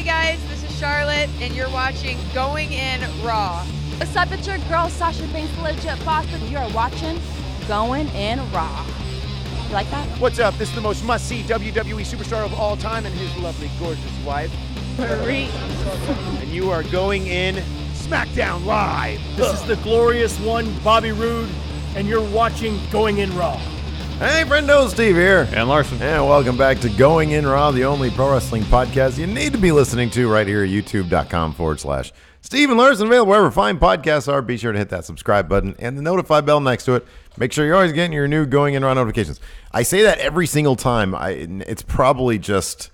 guys, this is Charlotte, and you're watching Going In Raw. What's up, it's your girl, Sasha Banks, Legit Boss, and you're watching Going In Raw. You like that? What's up? This is the most must-see WWE superstar of all time and his lovely, gorgeous wife. Marie. And you are going in SmackDown Live. This is the glorious one, Bobby Roode, and you're watching Going In Raw. Hey, friendo, Steve here. And Larson. And welcome back to Going In Raw, the only pro wrestling podcast you need to be listening to right here at youtube.com/Steve and Larson, available wherever fine podcasts are. Be sure to hit that subscribe button and the notify bell next to it. Make sure you're always getting your new Going In Raw notifications. I say that every single time. It's probably just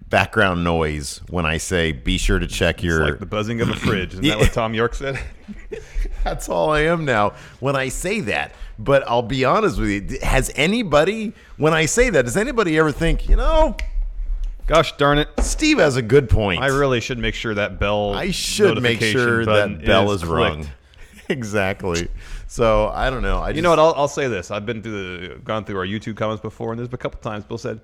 background noise when I say be sure to check your... It's like the buzzing of a fridge. Isn't that what Tom York said? That's all I am now when I say that. But I'll be honest with you. Has anybody, when I say that, does anybody ever think, gosh darn it, Steve has a good point. I really should make sure that bell I should make sure that bell is rung. Exactly. So I don't know. You know what? I'll say this. I've gone through our YouTube comments before, and there's been a couple times Bill said,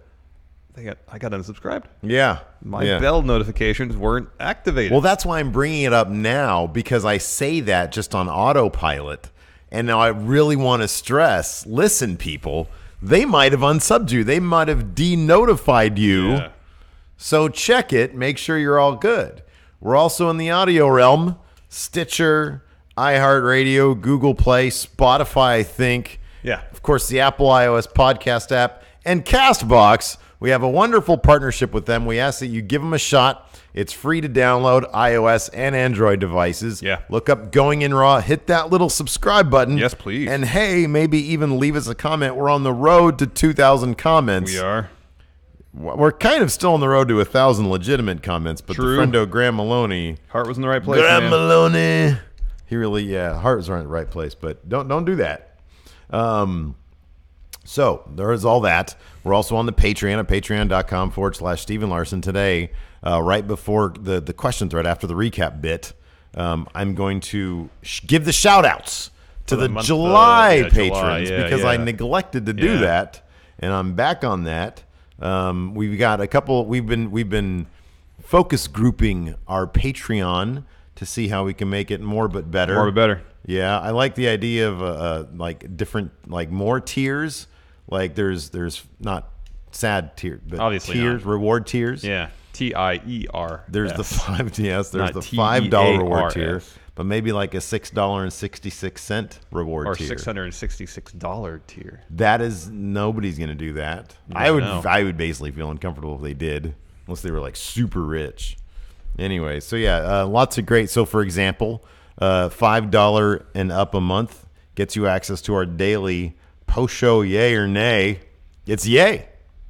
I got unsubscribed. Yeah. My bell notifications weren't activated. Well, that's why I'm bringing it up now, because I say that just on autopilot. And now I really want to stress, listen, people, they might have unsubbed you. They might have denotified you. Yeah. So check it. Make sure you're all good. We're also in the audio realm. Stitcher, iHeartRadio, Google Play, Spotify, I think. Yeah. Of course, the Apple iOS podcast app, and CastBox. We have a wonderful partnership with them. We ask that you give them a shot. It's free to download iOS and Android devices. Yeah. Look up Going In Raw. Hit that little subscribe button. Yes, please. And hey, maybe even leave us a comment. We're on the road to 2,000 comments. We are. We're kind of still on the road to 1,000 legitimate comments, but True. the friendo Graham Maloney. Heart was in the right place. Graham man. Maloney. He really, Heart was in the right place, but don't do that. So there is all that. We're also on the Patreon at patreon.com/Steven Larson today. Right before the question thread, after the recap bit, I'm going to give the shout outs to the July patrons because I neglected to do that, and I'm back on that. We've got a couple. We've been focus grouping our Patreon to see how we can make it more but better. More but better. Yeah, I like the idea of like different, like more tiers. Like there's not sad tier, but obviously tiers, not. Reward tiers. Yeah, TIER. There's the $5. Yes, there's the $5 $5 reward tier, but maybe like a $6.66 reward tier, or $666 tier. That is, nobody's gonna do that. I would basically feel uncomfortable if they did, unless they were like super rich. Anyway, so yeah, lots of great. So for example, $5 and up a month gets you access to our daily post-show yay or nay. It's yay.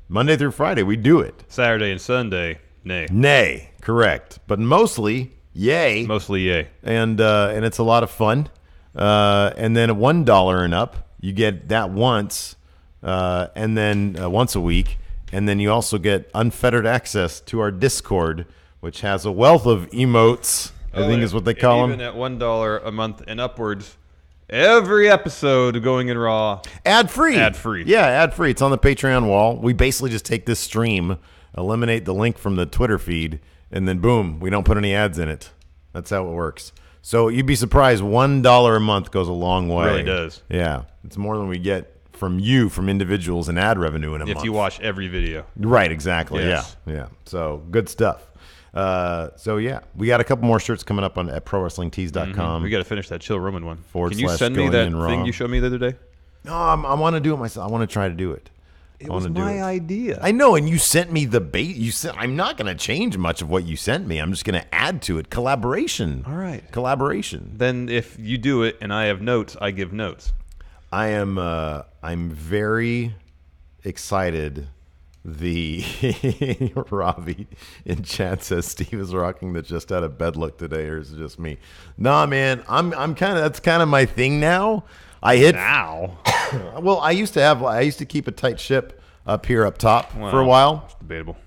Monday through Friday, we do it. Saturday and Sunday, nay. Nay, correct. But mostly yay. Mostly yay. And it's a lot of fun. And then $1 and up, you get that once, and then once a week. And then you also get unfettered access to our Discord, which has a wealth of emotes, I think is what they call them. Even at $1 a month and upwards, every episode of Going In Raw. Ad-free. Ad-free. Yeah, ad-free. It's on the Patreon wall. We basically just take this stream, eliminate the link from the Twitter feed, and then boom, we don't put any ads in it. That's how it works. So you'd be surprised, $1 a month goes a long way. It really does. Yeah. It's more than we get from individuals in ad revenue in a month. If you watch every video. Right, exactly. Yes. Yeah. So good stuff. So yeah, we got a couple more shirts coming up at ProWrestlingTees.com. We got to finish that Chill Roman one. / Can you send me that thing you showed me the other day? No, I want to do it myself. I want to try to do it. It was my idea. I know, and you sent me the bait. You said I'm not going to change much of what you sent me. I'm just going to add to it. Collaboration. All right. Collaboration. Then if you do it and I have notes, I give notes. I'm very excited. The Ravi in chat says Steve is rocking the just out of bed look today, or is it just me? Nah, man, I'm kind of, that's kind of my thing now. Well, I used to keep a tight ship up here up top for a while. It's debatable.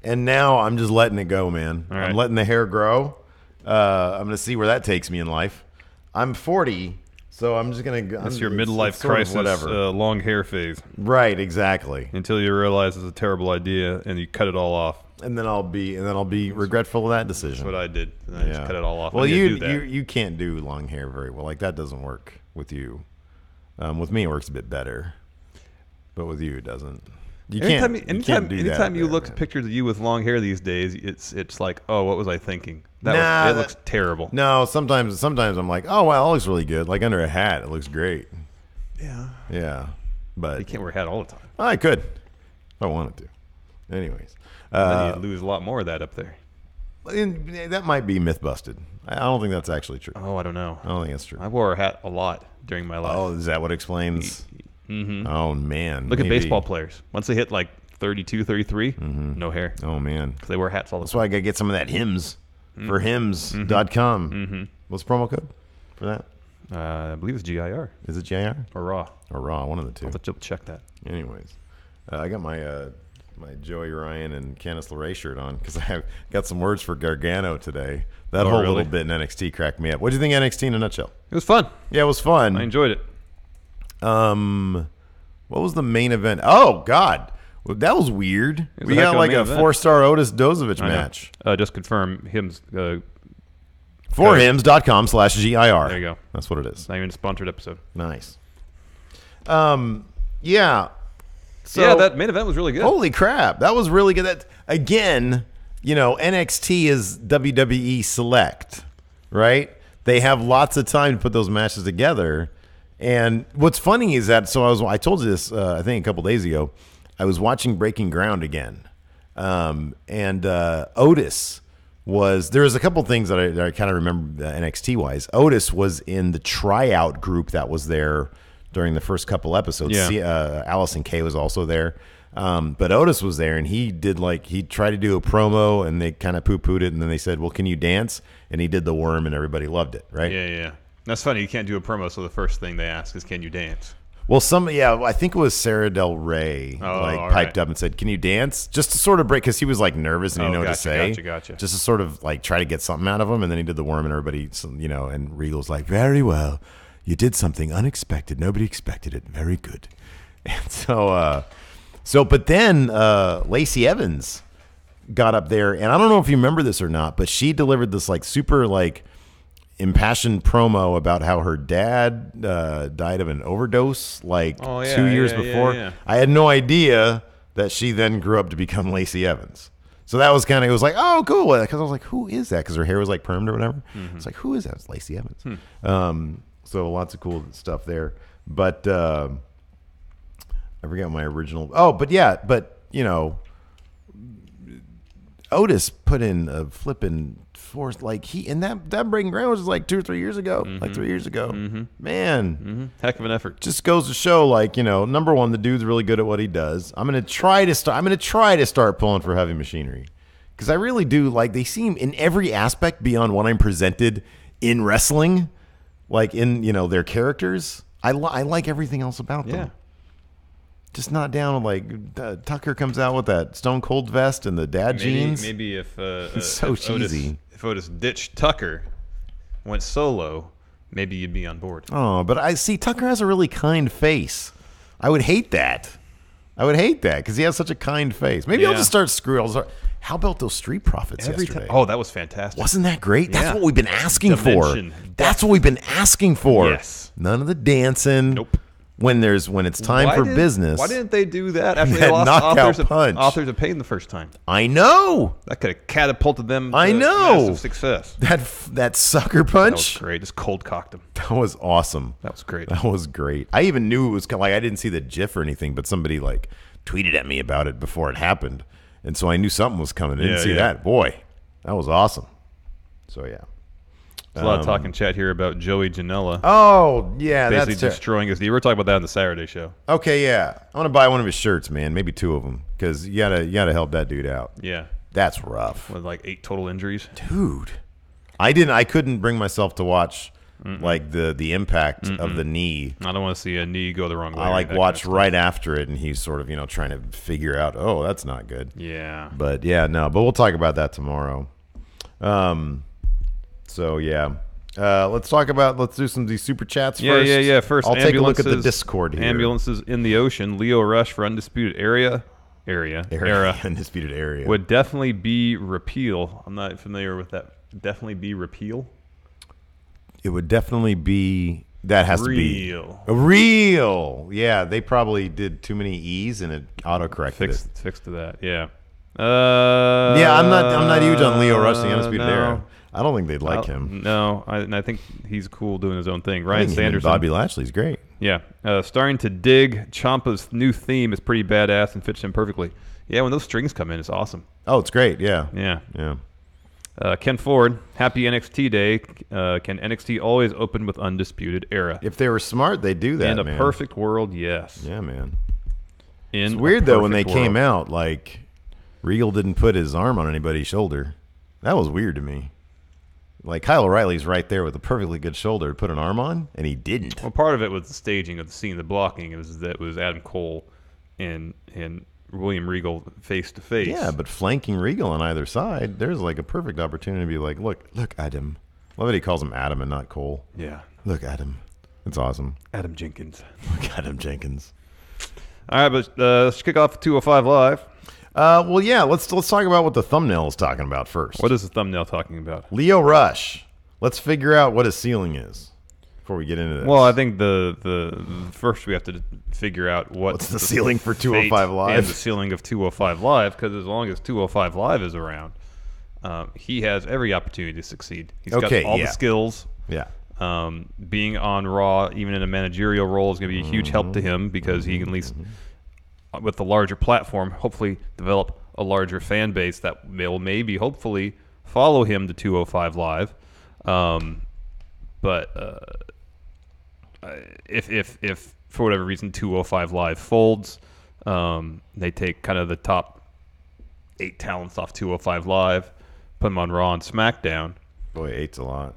And now I'm just letting it go, man. All right. I'm letting the hair grow. I'm going to see where that takes me in life. I'm 40, So I'm just gonna. That's your midlife crisis, long hair phase. Right, exactly. Until you realize it's a terrible idea and you cut it all off. And then I'll be regretful of that decision. That's what I did. And I just cut it all off. Well, you can't do long hair very well. Like that doesn't work with you. With me, it works a bit better, but with you, it doesn't. Anytime you look at pictures of you with long hair these days, it's like, oh, what was I thinking? It looks terrible. No, sometimes I'm like, oh wow, it looks really good. Like under a hat, it looks great. Yeah, but you can't wear a hat all the time. I could if I wanted to. Anyways, then you'd lose a lot more of that up there. That might be myth busted. I don't think that's actually true. Oh, I don't know. I don't think that's true. I wore a hat a lot during my life. Oh, is that what explains? Mm-hmm. Oh man, look at baseball players. Once they hit like 32, 33, no hair. Oh man, because they wear hats all the time. That's why I gotta get some of that Hims for Hims.com. What's the promo code for that? I believe it's GIR. Is it GIR or Raw? Or Raw, one of the two. I'll have to check that. Anyways, I got my Joey Ryan and Candice LeRae shirt on because I have got some words for Gargano today. That whole little bit in NXT cracked me up. What do you think of NXT in a nutshell? It was fun. Yeah, it was fun. I enjoyed it. What was the main event? Oh God, well, that was weird. We got like a 4-star Otis Dozovich match. Just confirm Hims. Forhims.com/GIR. There you go. That's what it is. It's not even a sponsored episode. Nice. Yeah. So, that main event was really good. Holy crap, that was really good. That again, NXT is WWE Select, right? They have lots of time to put those matches together. And what's funny is that I told you this I think a couple days ago. I was watching Breaking Ground again, and Otis was. There was a couple things that I kind of remember NXT wise. Otis was in the tryout group that was there during the first couple episodes. Yeah. Allison Kay was also there, but Otis was there, and he tried to do a promo, and they kind of poo-pooed it, and then they said, "Well, can you dance?" And he did the worm, and everybody loved it, right? Yeah. That's funny. You can't do a promo, so the first thing they ask is, "Can you dance?" Well, I think it was Sarah Del Rey piped up and said, "Can you dance?" Just to sort of break, because he was like nervous and he didn't know what to say. Gotcha. Just to sort of like try to get something out of him, and then he did the worm, and everybody, and Regal's like, "Very well, you did something unexpected. Nobody expected it. Very good." And but then Lacey Evans got up there, and I don't know if you remember this or not, but she delivered this like super like impassioned promo about how her dad died of an overdose 2 years before. Yeah. I had no idea that she then grew up to become Lacey Evans. So that was it was like, oh, cool. Because I was like, who is that? Because her hair was like permed or whatever. Mm-hmm. It's like, who is that? It's Lacey Evans. So lots of cool stuff there. But I forgot my original. Oh, but Otis put in a flipping force that Breaking Ground was like 2 or 3 years ago, like 3 years ago. Mm-hmm. Man, heck of an effort. Just goes to show, number one, the dude's really good at what he does. I'm gonna try to start pulling for Heavy Machinery because I really do they seem in every aspect beyond what I'm presented in wrestling, in their characters. I like everything else about them. Yeah. Just not down with Tucker comes out with that Stone Cold vest and the dad jeans. Maybe if it's so cheesy. If Otis ditched Tucker, went solo, maybe you'd be on board. Oh, but I see Tucker has a really kind face. I would hate that. Because he has such a kind face. Maybe I'll just start screwing. How about those Street Profits yesterday? Oh, that was fantastic. Wasn't that great? Yeah. That's what we've been asking for. That's what we've been asking for. Yes. None of the dancing. Nope. When it's time for business. Why didn't they do that after they lost Authors of Pain the first time? I know. That could have catapulted them to massive success. That sucker punch. That was great. Just cold cocked him. That was awesome. That was great. That was great. I even knew it was I didn't see the GIF or anything, but somebody tweeted at me about it before it happened. And so I knew something was coming. I didn't see that. Boy, that was awesome. So yeah. There's a lot of talk in chat here about Joey Janela. Oh, yeah. Basically destroying his knee. We were talking about that on the Saturday show. Okay, yeah. I want to buy one of his shirts, man. Maybe 2 of them. Because you gotta help that dude out. Yeah. That's rough. With 8 total injuries. Dude. I couldn't bring myself to watch the impact of the knee. I don't want to see a knee go the wrong way. I watch right after it, and he's sort of, trying to figure out, oh, that's not good. Yeah. But, yeah, no. But we'll talk about that tomorrow. So, yeah. Let's do some of these super chats first. Yeah. First, I'll take a look at the Discord here. Ambulances in the ocean. Leo Rush for Undisputed Era. Undisputed Area. Would definitely be repeal. I'm not familiar with that. Definitely be repeal? It would definitely be... That has real. To be... Real! Yeah, they probably did too many E's and it auto-corrected it. Fixed to that, yeah. Yeah, I'm not huge on Leo Rush, the Undisputed Era. I don't think they'd like him. No, I think he's cool doing his own thing. Ryan Sanderson. Bobby Lashley's great. Yeah. Starting to dig. Ciampa's new theme is pretty badass and fits him perfectly. Yeah, when those strings come in, it's awesome. Oh, it's great. Yeah. Yeah. Ken Ford, happy NXT day. Can NXT always open with Undisputed Era? If they were smart, they'd do that, In a perfect world, yes. Yeah, man. It's weird, though, when they came out, like, Regal didn't put his arm on anybody's shoulder. That was weird to me. Like, Kyle O'Reilly's right there with a perfectly good shoulder to put an arm on, and he didn't. Well, part of it was the staging of the scene, the blocking. It was Adam Cole and William Regal face to face. Yeah, but flanking Regal on either side, there's like a perfect opportunity to be like, look, Adam. Love that he calls him Adam and not Cole. Yeah. Look, Adam. It's awesome. Adam Jenkins. Look, Adam Jenkins. All right, but let's kick off 205 Live. Well, yeah, let's talk about what the thumbnail is talking about first. What is the thumbnail talking about? Leo Rush. Let's figure out what his ceiling is before we get into this. Well, I think the first we have to figure out what's the ceiling for 205 Live and the ceiling of 205 Live, because as long as 205 Live is around, he has every opportunity to succeed. He's got all the skills. Yeah. Being on Raw, even in a managerial role, is going to be a huge help to him because he can at least, with the larger platform, hopefully develop a larger fan base that will maybe, hopefully, follow him to 205 Live. But if for whatever reason 205 Live folds, they take kind of the top 8 talents off 205 Live, put them on Raw and SmackDown. Boy, 8's a lot.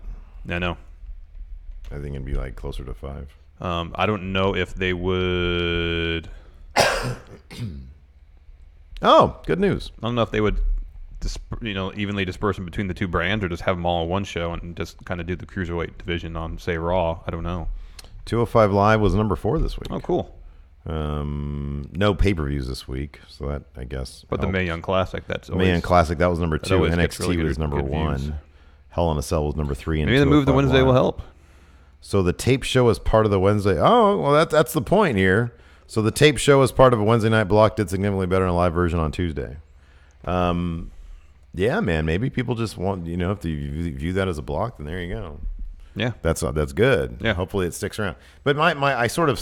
I know. I think it'd be like closer to 5. I don't know if they would. Oh, good news. I don't know if they would, evenly disperse them between the two brands, or just have them all on one show and just kind of do the cruiserweight division on, say, Raw. I don't know. 205 Live was number 4 this week. Oh, cool. No pay-per-views this week, so that, I guess. But the Mae Young Classic, that was number 2. NXT really was number 1. Hell in a Cell was number 3. And maybe the move to Wednesday will help. So the tape show is part of the Wednesday. Oh, well, that's the point here. So the tape show as part of a Wednesday night block did significantly better in a live version on Tuesday. Yeah, man. Maybe people just want, if you view that as a block, then there you go. Yeah, that's good. Yeah, hopefully it sticks around. But I sort of,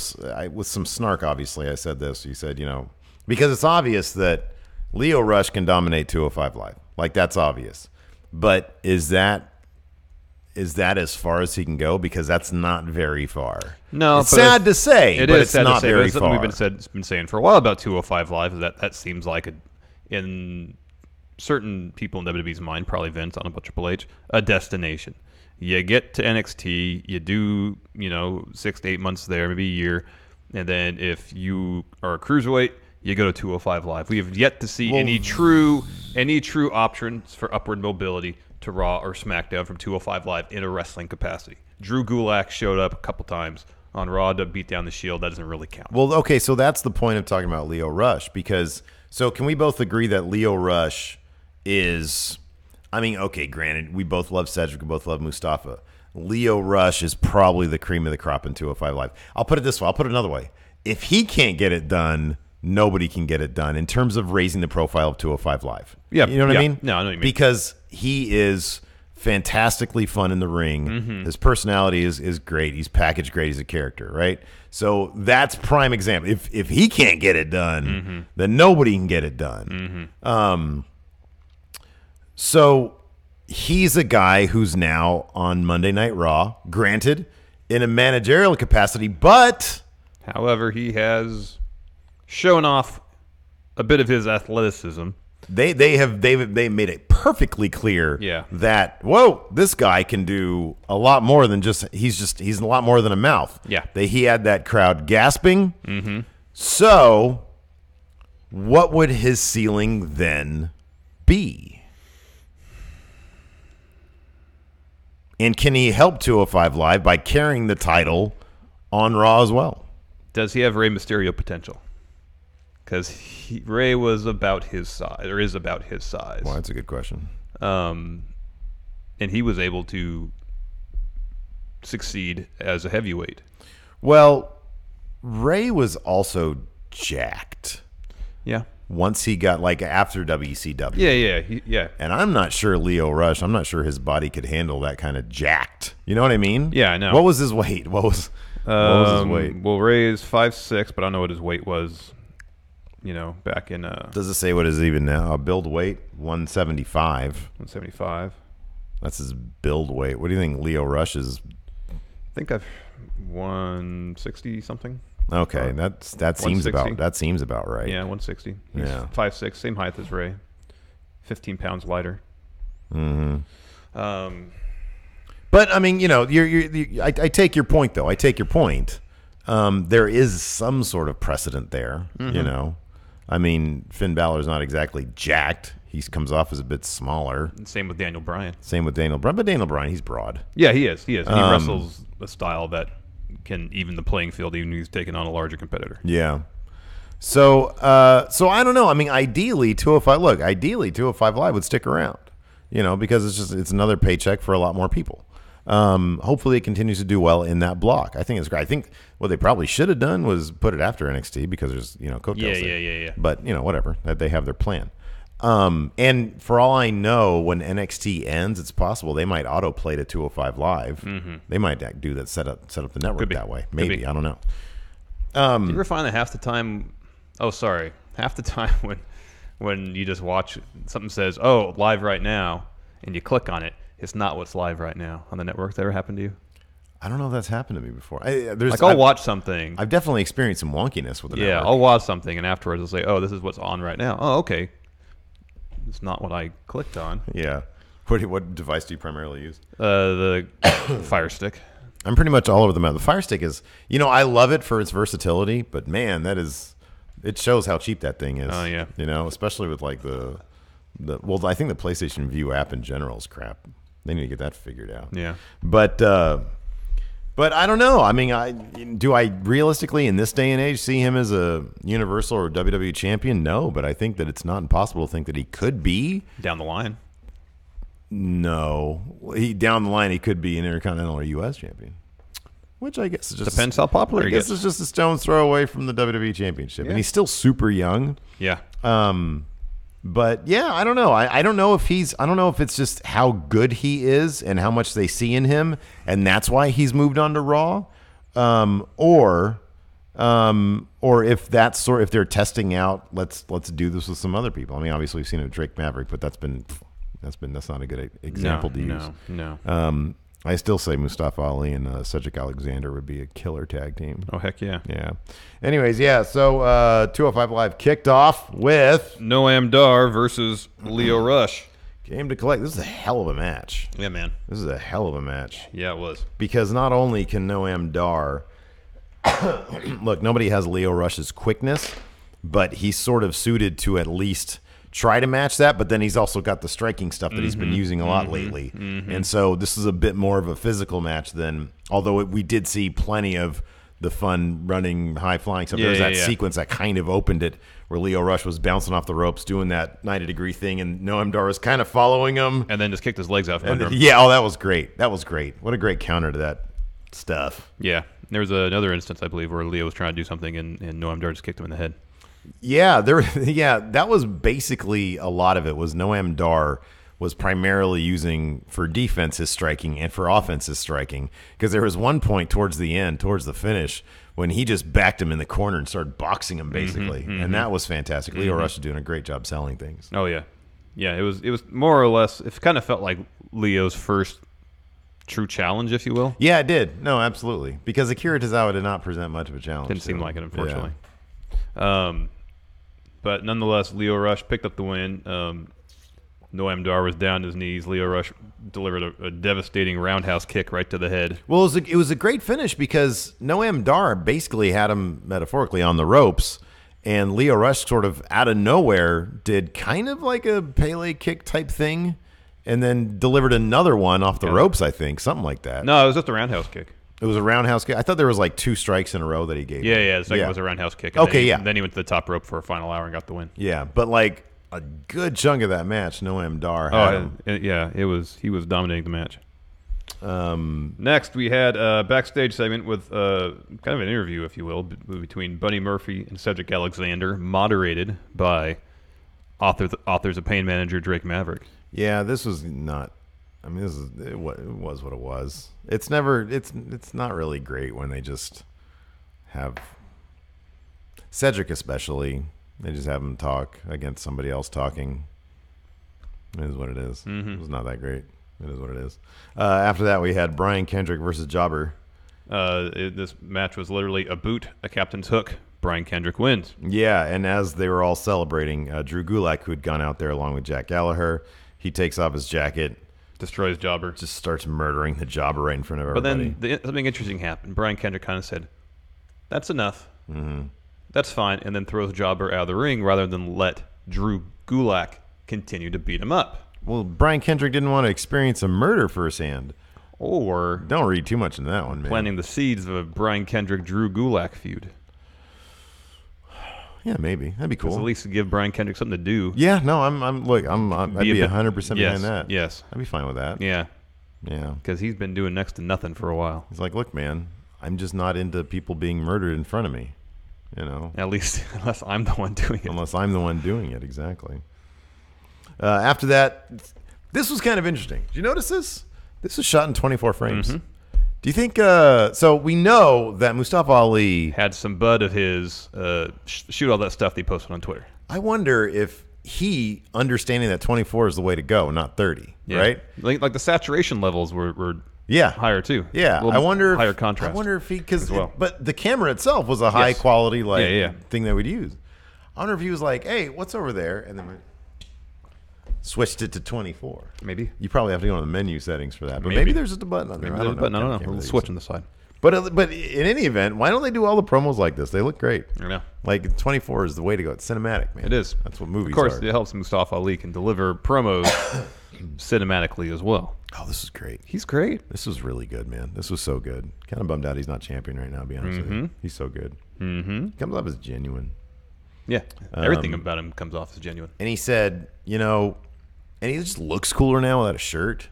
with some snark, obviously, I said this. You said, because it's obvious that Leo Rush can dominate 205 Live. Like, that's obvious. But is that as far as he can go? Because that's not very far. No, it's sad to say, but it's not very far. We've been saying for a while about 205 Live is that seems like in certain people in WWE's mind, probably Vince, I don't know about Triple H, a destination. You get to NXT, you do 6 to 8 months there, maybe a year, and then if you are a cruiserweight, you go to 205 Live. We have yet to see any true options for upward mobility to Raw or SmackDown from 205 Live in a wrestling capacity. Drew Gulak showed up a couple times on Raw to beat down the Shield. That doesn't really count. Well, okay, so that's the point of talking about Leo Rush, because so can we both agree that Leo Rush is, okay, granted, we both love Cedric, we both love Mustafa. Leo Rush is probably the cream of the crop in 205 Live. I'll put it this way. I'll put it another way. If he can't get it done, nobody can get it done in terms of raising the profile of 205 Live. Yeah. You know what I mean? No, I know what you mean. Because he is fantastically fun in the ring. Mm-hmm. His personality is great. He's packaged great. He's a character, right? So that's prime example. If he can't get it done, then nobody can get it done. So he's a guy who's now on Monday Night Raw, granted, in a managerial capacity, but however, he has shown off a bit of his athleticism. They made it perfectly clear that this guy can do a lot more than he's a lot more than a mouth. Yeah. He had that crowd gasping. Mm-hmm. So what would his ceiling then be? And can he help 205 Live by carrying the title on Raw as well? Does he have Rey Mysterio potential? Because Rey was about his size, or is about his size. Well, that's a good question. And he was able to succeed as a heavyweight. Well, Rey was also jacked. Yeah. Once he got, like, after WCW. Yeah. And I'm not sure Lio Rush, I'm not sure his body could handle that kind of jacked. You know what I mean? Yeah, I know. What was his weight? What was his weight? Well, Ray is 5'6", but I don't know what his weight was, back in... Does it say what is even now? Build weight? 175. 175. That's his build weight. What do you think Lio Rush is? I think I've 160 something. Okay, that seems about right. Yeah, 160. He's Yeah. 5'6", same height as Ray. 15 pounds lighter. Mm-hmm. But I mean, I take your point though. I take your point. There is some sort of precedent there. Mm-hmm. I mean, Finn Balor's not exactly jacked. He comes off as a bit smaller. Same with Daniel Bryan. But Daniel Bryan, he's broad. Yeah, he is. He wrestles a style that can even the playing field, even if he's taking on a larger competitor. Yeah. So I don't know. I mean, ideally 205 Live would stick around, because it's another paycheck for a lot more people. Hopefully it continues to do well in that block. I think it's great. I think what they probably should have done was put it after NXT because there's, coattails there. Yeah. But, whatever. They have their plan. And for all I know, when NXT ends, it's possible they might autoplay to 205 Live. Mm-hmm. They might do that, set up the network that way. Maybe. I don't know. Do you ever find that half the time when you just watch something says, "Oh, live right now," and you click on it, it's not what's live right now on the network? That ever happened to you? I don't know if that's happened to me before. I'll watch something. I've definitely experienced some wonkiness with the network. Yeah, I'll watch something, and afterwards I'll say, "Oh, this is what's on right now." Oh, okay. It's not what I clicked on. Yeah. What device do you primarily use? The Fire Stick. I'm pretty much all over the map. The Fire Stick is, I love it for its versatility, but man, it shows how cheap that thing is. Oh, yeah. Especially with like well, I think the PlayStation View app in general is crap. They need to get that figured out. Yeah. But I don't know. I mean, do I realistically in this day and age see him as a Universal or WWE champion? No, but I think that it's not impossible to think that he could be. Down the line. No. Down the line, he could be an Intercontinental or U.S. champion. Which I guess is just... Depends how popular he gets. I guess it's just a stone's throw away from the WWE championship. Yeah. And he's still super young. Yeah. But yeah, I don't know. I don't know if it's just how good he is and how much they see in him, and that's why he's moved on to Raw, or if they're testing out, let's do this with some other people. I mean, obviously we've seen it with Drake Maverick, but that's not a good example to use. No. I still say Mustafa Ali and Cedric Alexander would be a killer tag team. Oh, heck yeah. Yeah. Anyways, yeah, so 205 Live kicked off with... Noam Dar versus Lio Rush. Came to collect. This is a hell of a match. Yeah, man. This is a hell of a match. Yeah, it was. Because not only can Noam Dar... Look, nobody has Lio Rush's quickness, but he's sort of suited to at least... try to match that, but then he's also got the striking stuff that he's been using a lot lately. Mm-hmm. And so this is a bit more of a physical match than, although we did see plenty of the fun running, high-flying stuff. There's that sequence that kind of opened it where Lio Rush was bouncing off the ropes doing that 90-degree thing, and Noam Dar was kind of following him. And then just kicked his legs out from under him. Yeah, that was great. That was great. What a great counter to that stuff. Yeah. There was another instance, I believe, where Lio was trying to do something, and Noam Dar just kicked him in the head. Yeah, that was basically a lot of it. Was Noam Dar was primarily using for defense his striking and for offense his striking, because there was one point towards the end, towards the finish, when he just backed him in the corner and started boxing him basically, and that was fantastic. Lio Rush is doing a great job selling things. Oh yeah, it was more or less. It kind of felt like Leo's first true challenge, if you will. Yeah, it did. No, absolutely, because Akira Tozawa did not present much of a challenge. Didn't seem like it, unfortunately. Yeah. But nonetheless, Lio Rush picked up the win. Noam Dar was down his knees. Lio Rush delivered a devastating roundhouse kick right to the head. Well, it was a great finish because Noam Dar basically had him metaphorically on the ropes, and Lio Rush sort of out of nowhere did kind of like a Pele kick type thing, and then delivered another one off the ropes, I think. Something like that. No, it was just a roundhouse kick. It was a roundhouse kick. I thought there was like 2 strikes in a row that he gave. Yeah, the second was a roundhouse kick. And then he went to the top rope for a final hour and got the win. Yeah, but like a good chunk of that match, Noam Dar had him. He was dominating the match. Next, we had a backstage segment with kind of an interview, if you will, between Buddy Murphy and Cedric Alexander, moderated by Authors of Pain manager Drake Maverick. Yeah, this was not. I mean, it was what it was. It's not really great when they just have Cedric, especially. They just have him talk against somebody else talking. It is what it is. Mm-hmm. It was not that great. It is what it is. After that, we had Brian Kendrick versus Jobber. This match was literally a boot, a captain's hook. Brian Kendrick wins. Yeah, and as they were all celebrating, Drew Gulak, who had gone out there along with Jack Gallagher, he takes off his jacket, destroys Jobber, just starts murdering the Jobber right in front of everybody. But then something interesting happened. Brian Kendrick kind of said, "That's enough. Mm-hmm. That's fine," and then throws Jobber out of the ring rather than let Drew Gulak continue to beat him up. Well, Brian Kendrick didn't want to experience a murder firsthand. Or don't read too much into that one, man. Planting the seeds of a Brian Kendrick Drew Gulak feud. Yeah, maybe that'd be cool. At least give Brian Kendrick something to do. Yeah, no, I'd be 100% behind that. Yes, I'd be fine with that. Yeah, yeah, because he's been doing next to nothing for a while. He's like, look, man, I'm just not into people being murdered in front of me. You know, at least unless I'm the one doing it. Unless I'm the one doing it, exactly. After that, this was kind of interesting. Did you notice this? This was shot in 24 frames. Mm-hmm. Do you think so? We know that Mustafa Ali had some bud of his shoot all that stuff they posted on Twitter. I wonder if he understanding that 24 is the way to go, not 30, right? Like the saturation levels were higher too. Yeah, I wonder higher contrast. I wonder if he but the camera itself was a high quality thing that we'd use. I wonder if he was like, "Hey, what's over there?" and then switched it to 24. Maybe. You probably have to go on the menu settings for that. But maybe there's just a button on there. I don't know. We'll switch on the side. But in any event, why don't they do all the promos like this? They look great. I know. Like 24 is the way to go. It's cinematic, man. It is. That's what movies are. Of course, it helps Mustafa Ali can deliver promos cinematically as well. Oh, this is great. He's great. This was really good, man. This was so good. Kind of bummed out he's not champion right now, to be honest with you. He's so good. Mm-hmm. Comes off as genuine. Yeah. Everything about him comes off as genuine. And he said, and he just looks cooler now without a shirt.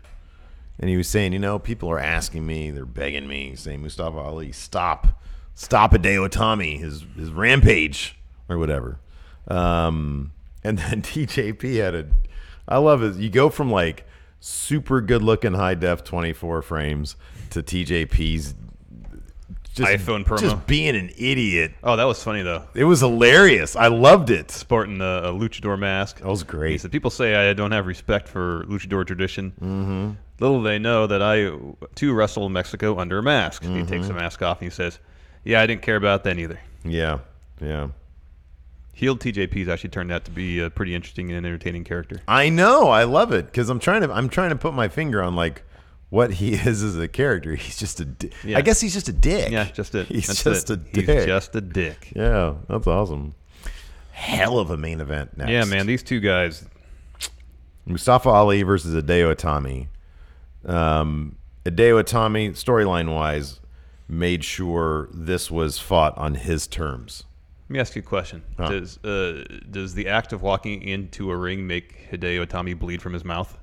And he was saying, people are asking me, they're begging me, saying, Mustafa Ali, stop Hideo Itami, his rampage, or whatever. And then TJP I love it. You go from like super good looking high def 24 frames to TJP's iPhone promo. Just being an idiot. Oh, that was funny, though. It was hilarious. I loved it. Sporting a luchador mask. That was great. He said, people say I don't have respect for luchador tradition. Mm-hmm. Little they know that I, too, wrestle in Mexico under a mask. Mm-hmm. He takes the mask off and he says, yeah, I didn't care about that either. Yeah. Healed TJP's actually turned out to be a pretty interesting and entertaining character. I know. I love it because I'm trying to put my finger on like what he is as a character. He's just I guess he's just a dick. Yeah, He's just a dick. He's just a dick. Yeah, that's awesome. Hell of a main event next. Yeah, man, these two guys. Mustafa Ali versus Hideo Itami. Hideo Itami, storyline-wise, made sure this was fought on his terms. Let me ask you a question. Does the act of walking into a ring make Hideo Itami bleed from his mouth?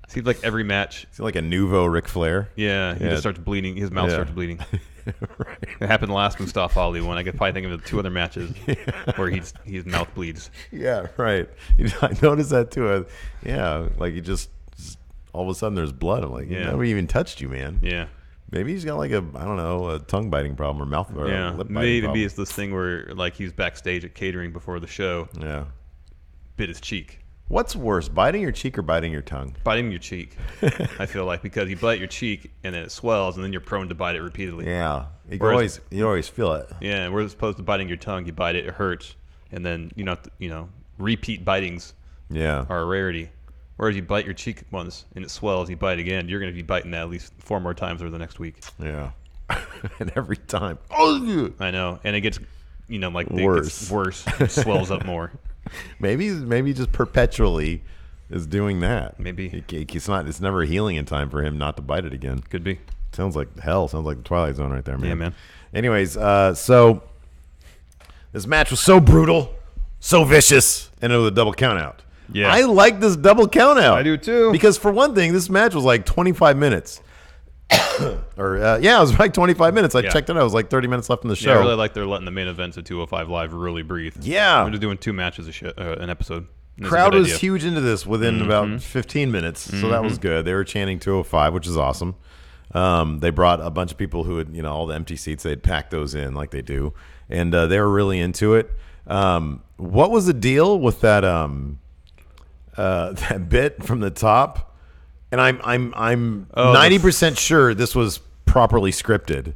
Seems like every match. Is he like a nouveau Ric Flair? Yeah, he just starts bleeding. His mouth starts bleeding. Right. It happened last Mustafa Ali one. I could probably think of 2 other matches where his mouth bleeds. Yeah, right. I noticed that too. Like he just all of a sudden there's blood. I'm like, nobody even touched you, man. Yeah. Maybe he's got like a tongue biting problem or mouth or lip biting maybe problem. It's this thing where like he's backstage at catering before the show. Yeah. Bit his cheek. What's worse, biting your cheek or biting your tongue? Biting your cheek, I feel like, because you bite your cheek and then it swells and then you're prone to bite it repeatedly. Yeah, you always feel it. Yeah, whereas opposed to biting your tongue, you bite it, it hurts, and then repeat bitings are a rarity. Whereas you bite your cheek once and it swells, you bite again, you're going to be biting that at least 4 more times over the next week. Yeah, and every time, I know, and it gets worse. It swells up more. Maybe just perpetually is doing that. Maybe. It's not. It's never healing in time for him not to bite it again. Could be. Sounds like hell. Sounds like the Twilight Zone right there, man. Yeah, man. Anyways, so this match was so brutal, so vicious, and it was a double count out. Yeah. I like this double count out. I do too. Because for one thing, this match was like 25 minutes. It was like 25 minutes. I checked it out. It was like 30 minutes left in the show. Yeah, I really like they're letting the main events of 205 Live really breathe. Yeah. We're just doing 2 matches an episode. Crowd was huge into this within about 15 minutes, so that was good. They were chanting 205, which is awesome. They brought a bunch of people who had, all the empty seats. They'd pack those in like they do, and they were really into it. What was the deal with that that bit from the top? And I'm 90% sure this was properly scripted,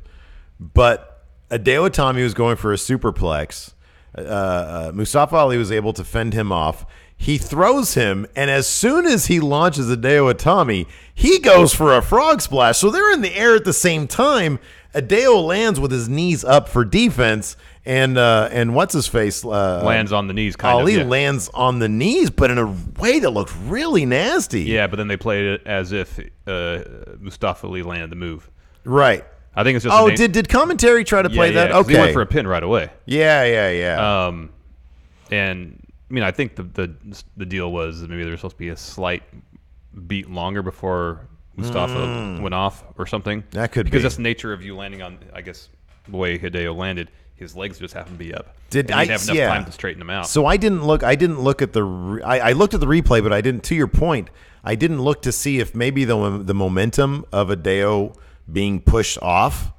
but Hideo Itami was going for a superplex. Mustafa Ali was able to fend him off. He throws him, and as soon as he launches Hideo Itami, he goes for a frog splash. So they're in the air at the same time. Hideo lands with his knees up for defense, and what's his face lands on the knees. Ali lands on the knees, but in a way that looked really nasty. Yeah, but then they played it as if Mustafa Ali landed the move. Right. I think it's just. Did commentary try to play that? Okay, he went for a pin right away. Yeah. And I mean, I think the deal was maybe there was supposed to be a slight beat longer before Mustafa went off or something. That could be. Because that's the nature of you landing on, I guess, the way Hideo landed. His legs just happened to be up. Did I have enough time to straighten them out? So I didn't look at the. I looked at the replay, but I didn't. To your point, I didn't look to see if maybe the momentum of Hideo being pushed off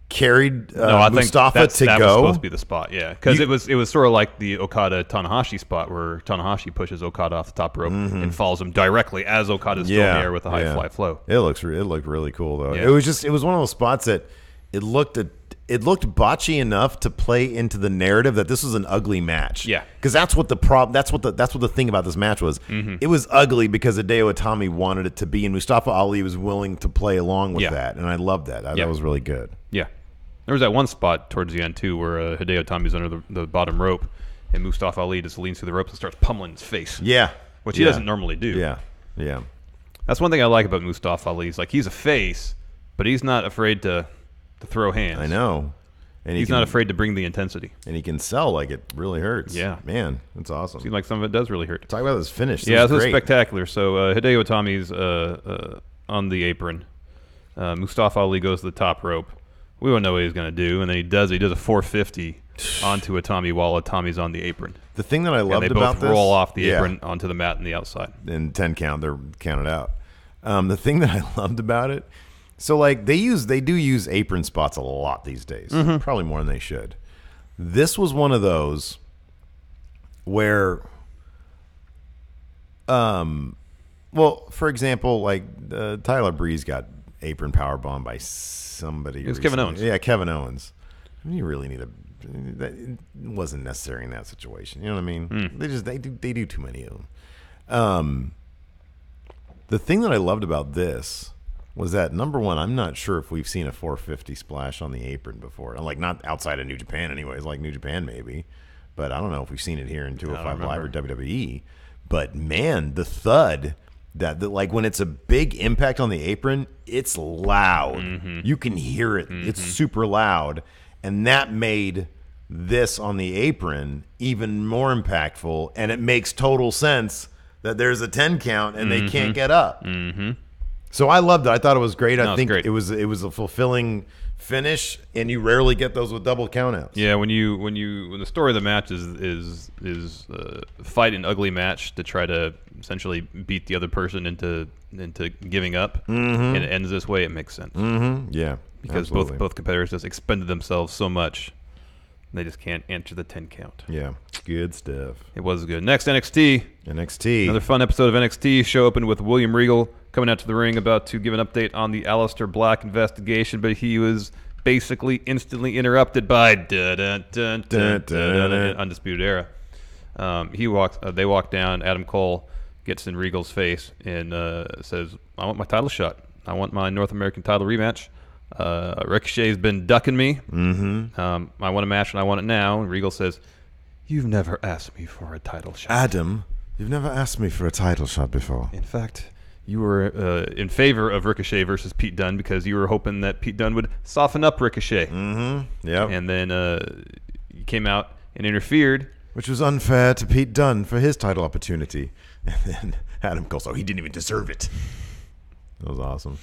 carried Mustafa to that go. Was supposed to be the spot, yeah, because it was sort of like the Okada Tanahashi spot where Tanahashi pushes Okada off the top rope and follows him directly as Okada's still in the air with a high fly flow. It looked really cool though. Yeah. It was one of those spots that it looked botchy enough to play into the narrative that this was an ugly match. Yeah, because that's what the problem. That's what the thing about this match was. It was ugly because Hideo Itami wanted it to be, and Mustafa Ali was willing to play along with that, and I loved that. That was really good. Yeah, there was that one spot towards the end too where Hideo Itami's under the bottom rope, and Mustafa Ali just leans through the ropes and starts pummeling his face. Yeah, which he doesn't normally do. Yeah. That's one thing I like about Mustafa Ali. He's a face, but he's not afraid to throw hands. I know. And he's not afraid to bring the intensity. And he can sell like it really hurts. Yeah. Man, that's awesome. Seems like some of it does really hurt. Talk about this finish. This was spectacular. So Hideo Itami's on the apron. Mustafa Ali goes to the top rope. We don't know what he's going to do. And then he does a 450 onto Itami while Itami's on the apron. The thing that I loved about this. They both roll off the apron onto the mat on the outside. And 10 count, they're counted out. The thing that I loved about it, so like they do use apron spots a lot these days, probably more than they should. This was one of those where, for example, like Tyler Breeze got apron powerbomb by somebody. It was Kevin Owens. Yeah, Kevin Owens. I mean, you really need it wasn't necessary in that situation. You know what I mean? They do too many of them. The thing that I loved about this was that, number one, I'm not sure if we've seen a 450 splash on the apron before. Like, not outside of New Japan anyways, like New Japan maybe. But I don't know if we've seen it here in 205 Live or WWE. But, man, the thud, that like when it's a big impact on the apron, it's loud. You can hear it. It's super loud. And that made this on the apron even more impactful. And it makes total sense that there's a 10 count and they can't get up. So I loved it. I thought it was great. I think it was a fulfilling finish, and you rarely get those with double countouts. Yeah, when the story of the match is fight an ugly match to try to essentially beat the other person into giving up, and it ends this way, it makes sense. Yeah, because absolutely. both competitors just expended themselves so much, they just can't answer the 10 count. Yeah, good stuff. It was good. Next, NXT. Another fun episode of NXT. Show opened with William Regal coming out to the ring about to give an update on the Aleister Black investigation, but he was basically instantly interrupted by Undisputed Era. They walk down. Adam Cole gets in Regal's face and says, "I want my title shot. I want my North American title rematch. Ricochet's been ducking me. I want a match and I want it now." And Regal says, "You've never asked me for a title shot." Adam, You've never asked me for a title shot before. In fact, you were in favor of Ricochet versus Pete Dunne because you were hoping that Pete Dunne would soften up Ricochet. Mm-hmm. Yep. And then you came out and interfered. Which was unfair to Pete Dunne for his title opportunity. And then Adam Cole, so he didn't even deserve it. That was awesome.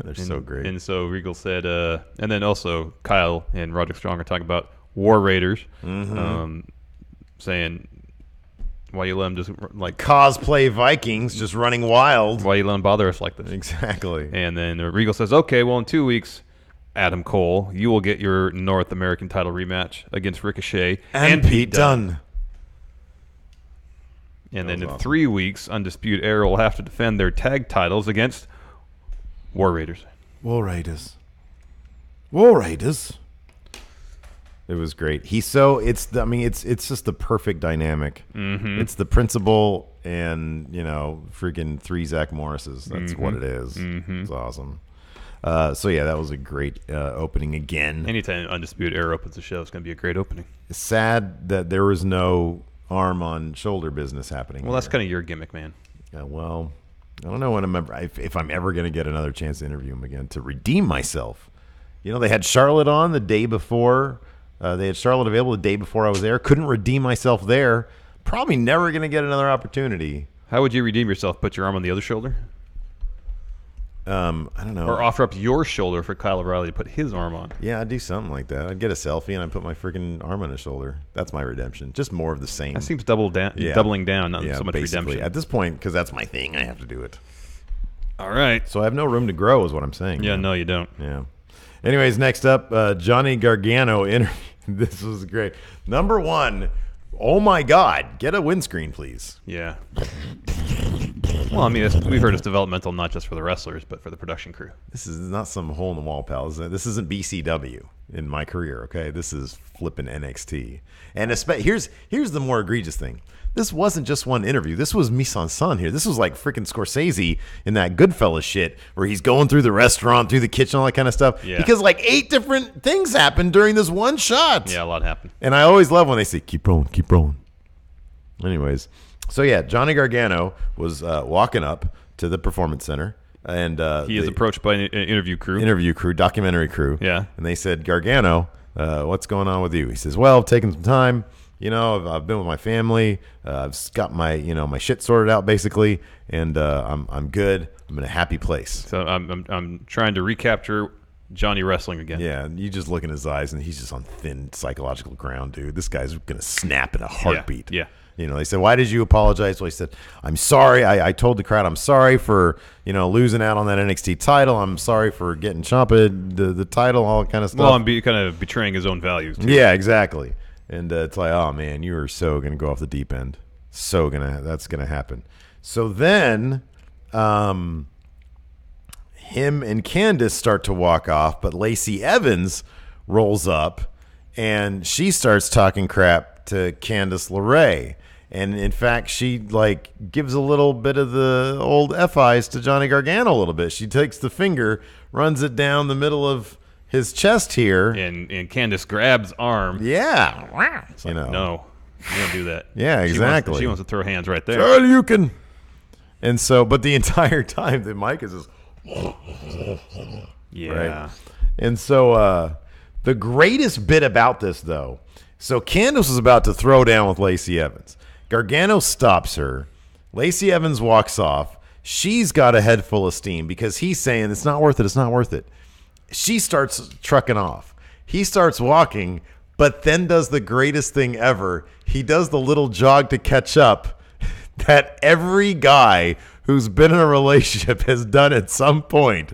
They're so great. And so Regal said, and then also Kyle and Roderick Strong are talking about War Raiders, saying, why you let them just like cosplay Vikings just running wild. Why you let them bother us like this? Exactly. And then Regal says, okay, well, in 2 weeks, Adam Cole, you will get your North American title rematch against Ricochet and Pete Dunne. And then in 3 weeks, Undisputed Era will have to defend their tag titles against War Raiders. War Raiders. War Raiders. It was great. It's just the perfect dynamic. Mm-hmm. It's the principal and, freaking 3 Zach Morrises. That's what it is. Mm-hmm. It's awesome. So yeah, that was a great opening again. Anytime Undisputed Era opens the show, it's going to be a great opening. It's sad that there was no arm on shoulder business happening. Well, that's kind of your gimmick, man. Yeah, well, I don't know when if I'm ever going to get another chance to interview him again to redeem myself. They had Charlotte on the day before. They had Charlotte available the day before I was there. Couldn't redeem myself there. Probably never going to get another opportunity. How would you redeem yourself? Put your arm on the other shoulder? I don't know. Or offer up your shoulder for Kyle O'Reilly to put his arm on. Yeah, I'd do something like that. I'd get a selfie and I'd put my freaking arm on his shoulder. That's my redemption. Just more of the same. That seems doubling down, not so much redemption. At this point, because that's my thing, I have to do it. All right. So I have no room to grow is what I'm saying. Yeah, man. no, you don't. Yeah. Anyways, next up, Johnny Gargano interview. This was great. Number 1, oh my God, get a windscreen, please. Yeah. Well, I mean, we've heard it's developmental not just for the wrestlers, but for the production crew. This is not some hole in the wall, pal. This isn't BCW in my career, okay? This is flipping NXT. And here's the more egregious thing. This wasn't just one interview. This was mise en scène here. This was like freaking Scorsese in that Goodfellas shit where he's going through the restaurant, through the kitchen, all that kind of stuff. Yeah. Because like 8 different things happened during this one shot. Yeah, a lot happened. And I always love when they say, keep rolling, keep rolling. Anyways, so yeah, Johnny Gargano was walking up to the Performance Center. And he is approached by an interview crew, documentary crew. Yeah. And they said, Gargano, what's going on with you? He says, well, I've taken some time. I've been with my family. I've got my, my shit sorted out basically, and I'm good. I'm in a happy place. So I'm trying to recapture Johnny wrestling again. Yeah, you just look in his eyes, and he's just on thin psychological ground, dude. This guy's gonna snap in a heartbeat. Yeah. They said, why did you apologize? Well, he said, I'm sorry. I told the crowd I'm sorry for, losing out on that NXT title. I'm sorry for getting Ciampa the title, all that kind of stuff. Well, I'm kind of betraying his own values, too. Yeah, exactly. And it's like, oh, man, you are so going to go off the deep end. That's going to happen. So then him and Candice start to walk off, but Lacey Evans rolls up, and she starts talking crap to Candice LeRae. And, in fact, she, gives a little bit of the old F-eyes to Johnny Gargano a little bit. She takes the finger, runs it down the middle of his chest here. And Candice grabs arm. Yeah. It's like, no, you don't do that. Yeah, exactly. She wants to throw hands right there. Sure, you can. And so, but the entire time, the mic is just. Yeah. Right? And so, the greatest bit about this, though, so Candice was about to throw down with Lacey Evans. Gargano stops her. Lacey Evans walks off. She's got a head full of steam because he's saying, it's not worth it, it's not worth it. She starts trucking off. He starts walking, but then does the greatest thing ever. He does the little jog to catch up that every guy who's been in a relationship has done at some point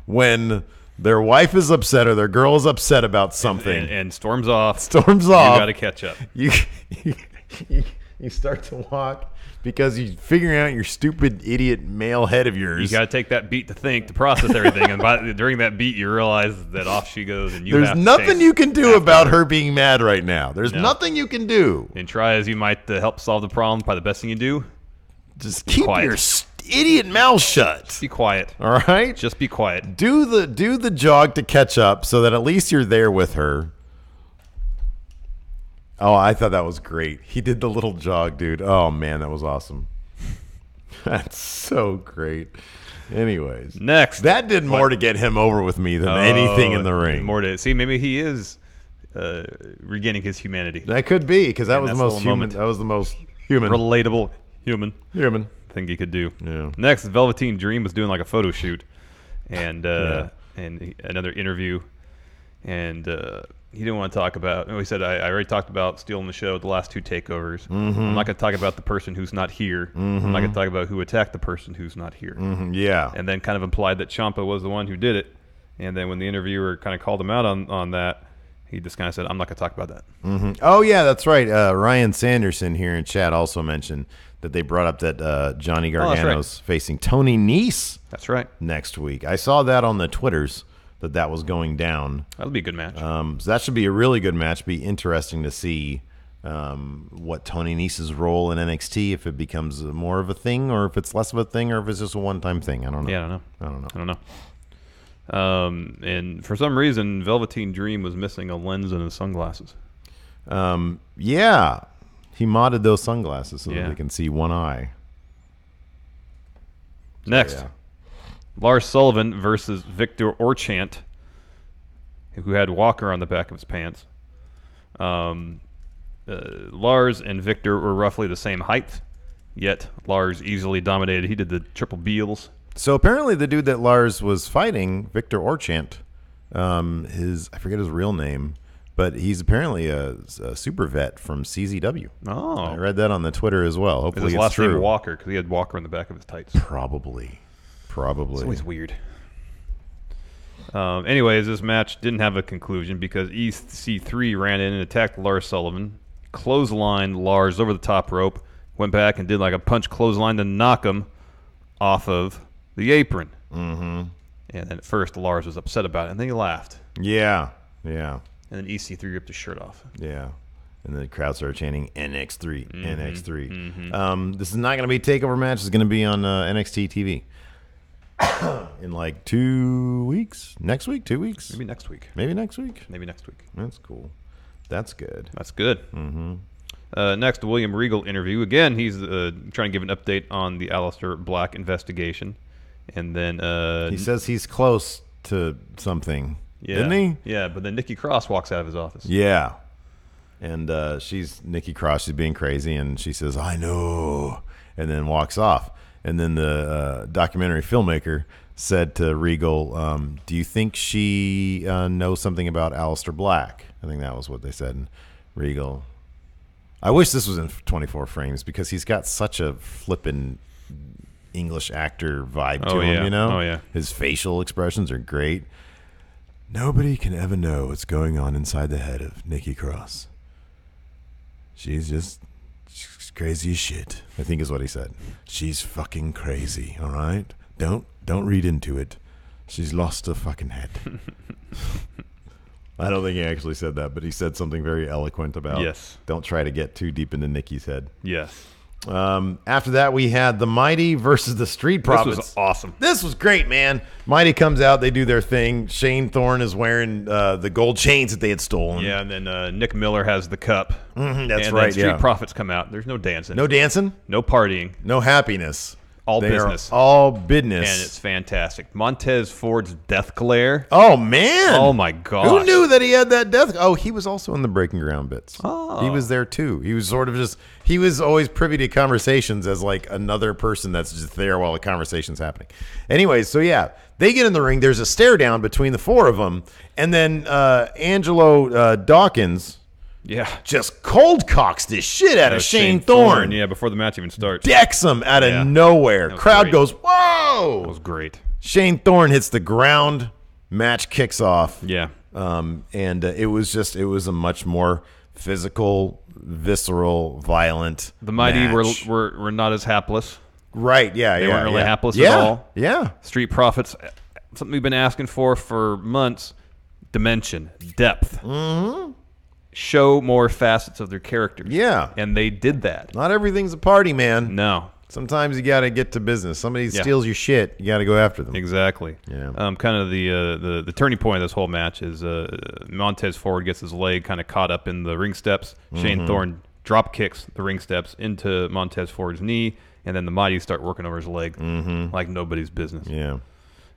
when their wife is upset or their girl is upset about something. And storms off. You got to catch up. You start to walk. Because you're figuring out your stupid idiot male head of yours. You got to take that beat to think, to process everything, and during that beat, you realize that off she goes, and there's nothing you can do about her being mad right now. There's nothing you can do. And try as you might to help solve the problem, probably the best thing you do, just keep your idiot mouth shut. Just be quiet. All right, just be quiet. Do the jog to catch up, so that at least you're there with her. Oh, I thought that was great. He did the little jog, dude. Oh, man, that was awesome. That's so great. Anyways. Next. That did more to get him over with me than anything in the ring. More to see, maybe he is regaining his humanity. That could be, because that was the most human. moment. That was the most human. Relatable human Human. thing he could do. Yeah. Next, Velveteen Dream was doing like a photo shoot and Yeah. another interview, and he didn't want to talk about. He said, "I already talked about stealing the show at the last 2 takeovers. Mm-hmm. I'm not going to talk about the person who's not here. I'm not going to talk about who attacked the person who's not here." Yeah. And then kind of implied that Ciampa was the one who did it. And then when the interviewer kind of called him out on that, he just kind of said, "I'm not going to talk about that." Oh, yeah, that's right. Ryan Sanderson here in chat also mentioned that they brought up that Johnny that's right. Gargano's facing Tony Nese That's right. next week. I saw that on the Twitters that was going down. That'll be a good match. So that should be a really good match. Be interesting to see what Tony Nese's role in NXT, if it becomes more of a thing or if it's less of a thing or if it's just a one-time thing. I don't know. Yeah, I don't know. And for some reason, Velveteen Dream was missing a lens in his sunglasses. Yeah. He modded those sunglasses so that Yeah. they can see one eye. Next, yeah. Lars Sullivan versus Victor Orchant, who had Walker on the back of his pants. Lars and Victor were roughly the same height, yet Lars easily dominated. He did the triple Beals. So apparently the dude that Lars was fighting, Victor Orchant, I forget his real name, but he's apparently a super vet from CZW. Oh. I read that on the Twitter as well. Is Hopefully his it's last true. name Walker? Because he had Walker on the back of his tights. Probably. It's always weird. Anyways, this match didn't have a conclusion because EC3 ran in and attacked Lars Sullivan, clotheslined Lars over the top rope, went back and did like a punch clothesline to knock him off of the apron. Mm-hmm. And then at first Lars was upset about it, and then he laughed. Yeah. And then EC3 ripped his shirt off. Yeah. And the crowd started chanting NX3, NX3. Mm-hmm. This is not going to be a takeover match. It's going to be on NXT TV. In like 2 weeks? Next week? 2 weeks? Maybe next week. Maybe next week? Maybe next week. That's cool. That's good. That's good. Mm-hmm. Next, the William Regal interview. Again, he's trying to give an update on the Aleister Black investigation. And then He says he's close to something. yeah, Didn't he? Yeah, but then Nikki Cross walks out of his office. Yeah. And she's Nikki Cross. She's being crazy, and she says, "I know," and then walks off. And then the documentary filmmaker said to Regal, "Do you think she knows something about Aleister Black?" I think that was what they said. And Regal, I wish this was in 24 frames because he's got such a flippin' English actor vibe to him, you know? Oh, yeah. His facial expressions are great. Nobody can ever know what's going on inside the head of Nikki Cross. She's crazy as shit, I think is what he said. She's fucking crazy, all right? Don't read into it. She's lost her fucking head. I don't think he actually said that, but he said something very eloquent about don't try to get too deep into Nikki's head. Yes. After that, we had the Mighty versus the Street Profits. This was awesome. This was great, man. Mighty comes out. They do their thing. Shane Thorne is wearing the gold chains that they had stolen. Yeah, and then Nick Miller has the cup. That's and right, then Street yeah. Profits come out. There's no dancing. No dancing? No partying. No happiness. All They are business. all business. And it's fantastic. Montez Ford's Death Glare. Oh, man. Oh, my gosh. Who knew that he had that death? Oh, he was also in the Breaking Ground bits. Oh. He was there, too. He was sort of just, he was always privy to conversations as like another person that's just there while the conversation's happening. Anyways, so yeah, they get in the ring. There's a stare down between the four of them. And then Angelo Dawkins just cold cocks this shit out of Shane Thorne. Yeah, before the match even starts. Decks him out of nowhere. Crowd great. goes, whoa. That was great. Shane Thorne hits the ground. Match kicks off. Yeah. And it was a much more physical, visceral, violent. The Mighty match. were not as hapless. Right, yeah, They weren't really hapless yeah, at all. Yeah. Street Profits, something we've been asking for months. Dimension, depth. Mm-hmm. Show more facets of their characters. Yeah. And they did that. Not everything's a party, man. No. Sometimes you got to get to business. Somebody Yeah. steals your shit, you got to go after them. Exactly. Yeah. Kind of the turning point of this whole match is Montez Ford gets his leg kind of caught up in the ring steps. Shane Thorne drop kicks the ring steps into Montez Ford's knee, and then the Mighty start working over his leg like nobody's business. Yeah.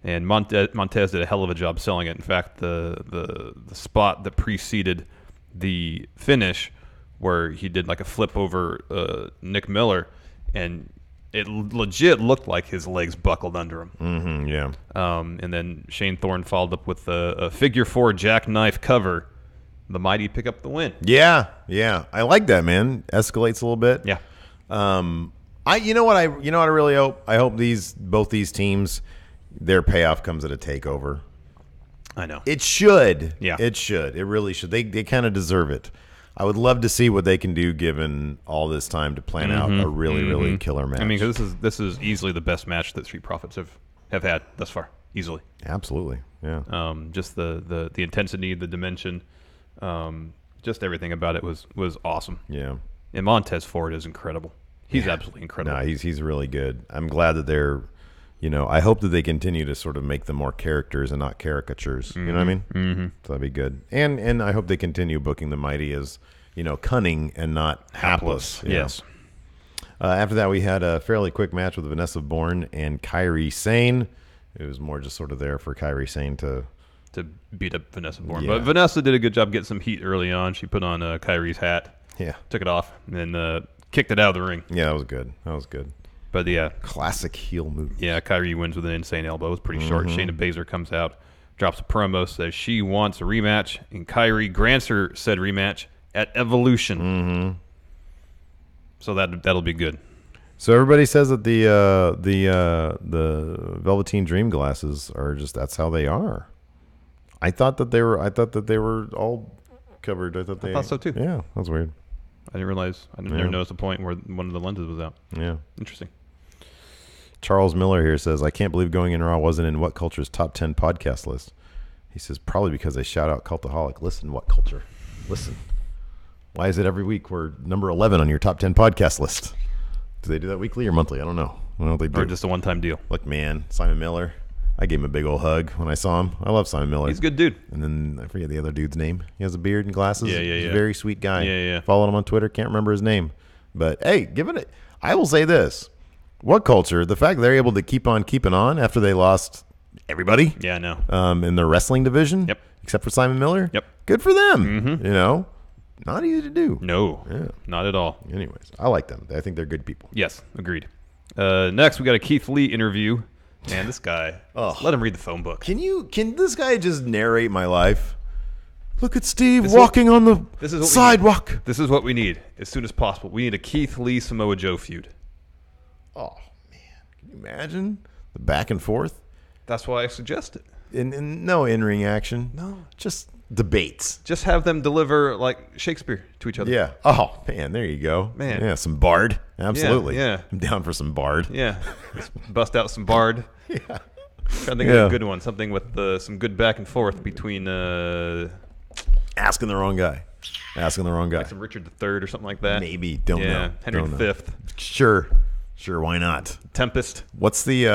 And Montez did a hell of a job selling it. In fact, the spot that preceded the finish, where he did like a flip over Nick Miller, and it legit looked like his legs buckled under him. Yeah. And then Shane Thorne followed up with a figure 4 jackknife cover. The Mighty pick up the win. Yeah. I like that, man. Escalates a little bit. Yeah. You know what I really hope? I hope both these teams, their payoff comes at a takeover. I know. It should. Yeah. It should. It really should. They kind of deserve it. I would love to see what they can do given all this time to plan out a really killer match. I mean, 'cause this is easily the best match that Street Profits have had thus far. Easily. Absolutely. Yeah. Just the intensity, the dimension, just everything about it was awesome. Yeah. And Montez Ford is incredible. He's absolutely incredible. No, he's really good. I'm glad that they're, I hope that they continue to sort of make them more characters and not caricatures. You know what I mean? Mm-hmm. So that'd be good. And I hope they continue booking the Mighty as, cunning and not hapless. Yes. After that, we had a fairly quick match with Vanessa Bourne and Kairi Sane. It was more just sort of there for Kairi Sane to beat up Vanessa Bourne. Yeah. But Vanessa did a good job getting some heat early on. She put on Kairi's hat, took it off, and then kicked it out of the ring. Yeah, that was good. But yeah, classic heel move. Yeah, Kairi wins with an insane elbow. It was pretty short. Shayna Baszler comes out, drops a promo, says she wants a rematch, and Kairi grants her said rematch at Evolution. So that'll be good. So everybody says that the Velveteen Dream glasses are that's how they are. I thought that they were all covered. I thought so too. Yeah, that's weird. I didn't realize. I didn't never notice the point where one of the lenses was out. Yeah, interesting. Charles Miller here says, I can't believe Going In Raw wasn't in What Culture's top 10 podcast list. He says, probably because they shout out Cultaholic. Listen, What Culture. Listen. Why is it every week we're number 11 on your top 10 podcast list? Do they do that weekly or monthly? I don't know. I don't know what they do. Or just a one-time deal. Look, man, Simon Miller. I gave him a big old hug when I saw him. I love Simon Miller. He's a good dude. And then I forget the other dude's name. He has a beard and glasses. Yeah. He's a very sweet guy. Yeah. Followed him on Twitter. Can't remember his name. But, hey, I will say this. What Culture, the fact that they're able to keep on keeping on after they lost everybody. Yeah, I know. In their wrestling division. Yep. Except for Simon Miller. Yep. Good for them. Not easy to do. No. Yeah. Not at all. Anyways, I like them. I think they're good people. Yes, agreed. Next, we got a Keith Lee interview. Man, this guy. Let him read the phone book. Can this guy just narrate my life? Look at Steve walking on the sidewalk. This is what we need as soon as possible. We need a Keith Lee Samoa Joe feud. Oh, man. Can you imagine the back and forth? That's why I suggested. And no in-ring action. No. Just debates. Just have them deliver like Shakespeare to each other. Yeah. Oh, man, there you go. Man. Yeah, some Bard. Absolutely. Yeah. I'm down for some Bard. Yeah. Let's bust out some Bard. Yeah. Trying to think of a good one. Something with some good back and forth between Asking the wrong guy. like some Richard III or something like that. Maybe. Don't know. Henry Don't V. know. Sure, why not? Tempest. What's the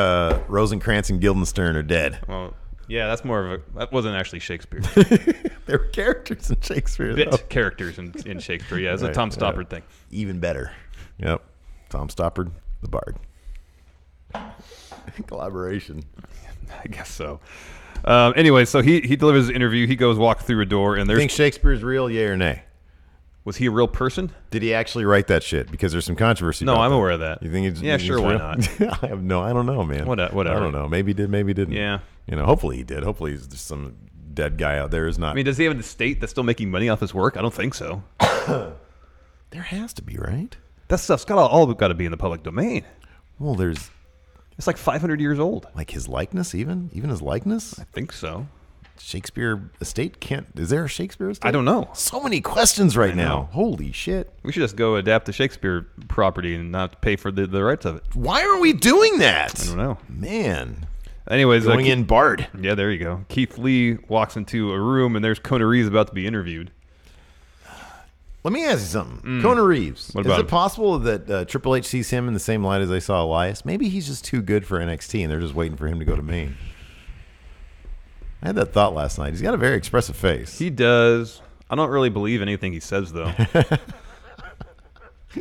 Rosencrantz and Guildenstern are dead? Well, yeah, that's more of that wasn't actually Shakespeare. They were characters in Shakespeare. Bit characters in Shakespeare. Yeah, it's a Tom Stoppard thing. Even better. Yep. Tom Stoppard, the Bard. Collaboration. I guess so. Anyway, so he delivers his interview. He goes walk through a door, and You think Shakespeare's real, yay or nay? Was he a real person? Did he actually write that shit? Because there's some controversy. No, about I'm that. aware of that. You think it's sure, why real? not? I don't know, man. Whatever. I don't know. Maybe he did, maybe he didn't. Yeah. Hopefully he did. Hopefully he's just some dead guy out there who's not. I mean, does he have an estate that's still making money off his work? I don't think so. There has to be, right? That stuff's all got to be in the public domain. Well, there's It's like 500 years old. like his likeness, even his likeness. I think so. Shakespeare estate can't. Is there a Shakespeare estate? I don't know. So many questions right I know. now. Holy shit! We should just go adapt the Shakespeare property and not pay for the rights of it. Why are we doing that? I don't know. Man. Anyways, Going in Bard. Yeah, there you go. Keith Lee walks into a room and there's Kona Reeves about to be interviewed. Let me ask you something. Kona Reeves. What Is about it him? possible that Triple H sees him in the same light as they saw Elias? Maybe he's just too good for NXT, and they're just waiting for him to go to Maine. I had that thought last night. He's got a very expressive face. He does. I don't really believe anything he says, though.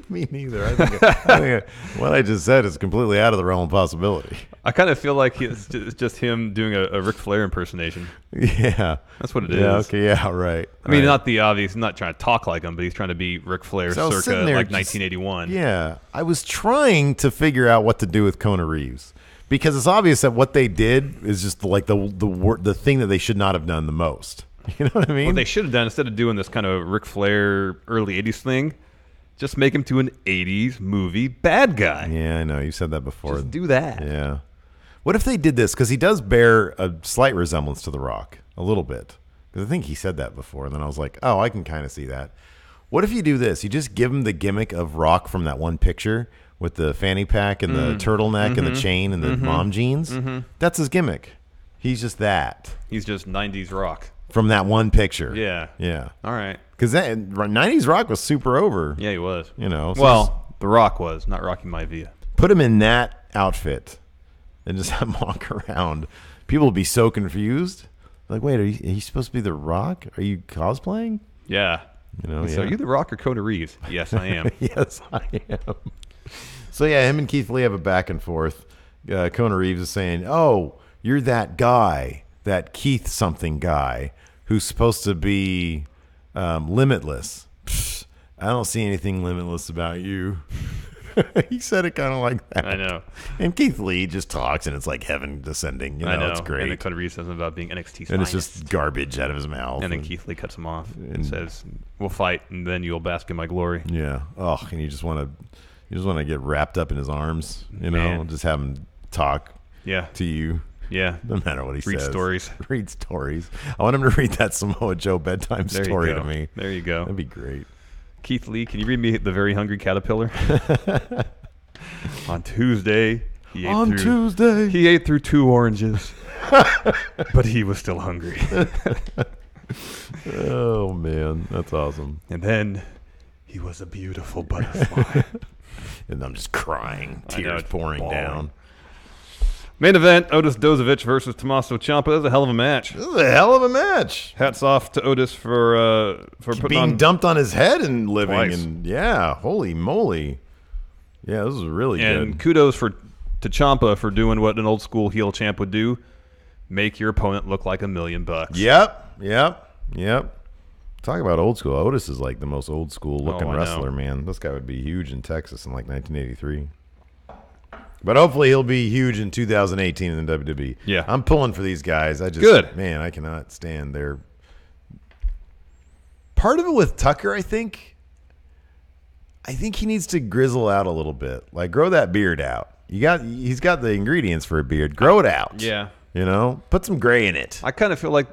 Me neither. I think what I just said is completely out of the realm of possibility. I kind of feel like it's just him doing a Ric Flair impersonation. Yeah. That's what it is. Yeah, okay, yeah, right. I mean, right. not the obvious. He's not trying to talk like him, but he's trying to be Ric Flair So I was circa sitting there like just- 1981. Yeah. I was trying to figure out what to do with Kona Reeves because it's obvious that what they did is just like the thing that they should not have done the most. You know what I mean? What they should have done, instead of doing this kind of Ric Flair early 80s thing, just make him to an 80s movie bad guy. Yeah, I know. You said that before. Just do that. Yeah. What if they did this? Because he does bear a slight resemblance to The Rock. A little bit. Because I think he said that before. And then I was like, oh, I can kind of see that. What if you do this? You just give him the gimmick of Rock from that one picture with the fanny pack and the turtleneck and the chain and the mom jeans. That's his gimmick. He's just that. He's just 90s Rock. From that one picture. Yeah. Yeah. All right. Because that 90s Rock was super over. Yeah, he was. You know. So Well, The Rock was, not Rocky Maivia. put him in that outfit and just have him walk around. People will be so confused. Like, wait, are you supposed to be The Rock? Are you cosplaying? Yeah. You know, So yeah. are you The Rock or Kona Reeves? Yes, I am. Yes, I am. So, yeah, him and Keith Lee have a back and forth. Kona Reeves is saying, oh, you're that guy, that Keith something guy who's supposed to be limitless. Psh, I don't see anything limitless about you. He said it kind of like that. I know. And Keith Lee just talks, and it's like heaven descending. You know, I know. it's great. And then Kona Reeves says something about being NXT's And it's finest. just garbage out of his mouth. And then Keith Lee cuts him off and says, "We'll fight, and then you'll bask in my glory." Yeah. Oh, and you just want to get wrapped up in his arms. You know, Man. just have him talk Yeah. to you. Yeah. No matter what he Read says. stories. Read stories. I want him to read that Samoa Joe bedtime There story you go. to me. There you go. That'd be great. Keith Lee, can you read me The Very Hungry Caterpillar? On Tuesday, he ate through 2 oranges, but he was still hungry. Oh man, that's awesome. And then he was a beautiful butterfly. And I'm just crying, I know, tears it's pouring bawling. down. Main event: Otis Dozovich versus Tommaso Ciampa. That was a hell of a match. This is a hell of a match. Hats off to Otis for putting Being on dumped on his head and living, Twice. and yeah, holy moly, yeah, this was really and good. kudos to Ciampa for doing what an old school heel champ would do: make your opponent look like $1 million. Yep. Talk about old school. Otis is like the most old school looking Oh, I know. wrestler, man. This guy would be huge in Texas in like 1983. But hopefully he'll be huge in 2018 in the WWE. Yeah. I'm pulling for these guys. Good. Man, I cannot stand their. Part of it with Tucker, I think he needs to grizzle out a little bit. Like grow that beard out. He's got the ingredients for a beard. Grow it out. Yeah. You know, put some gray in it. I kind of feel like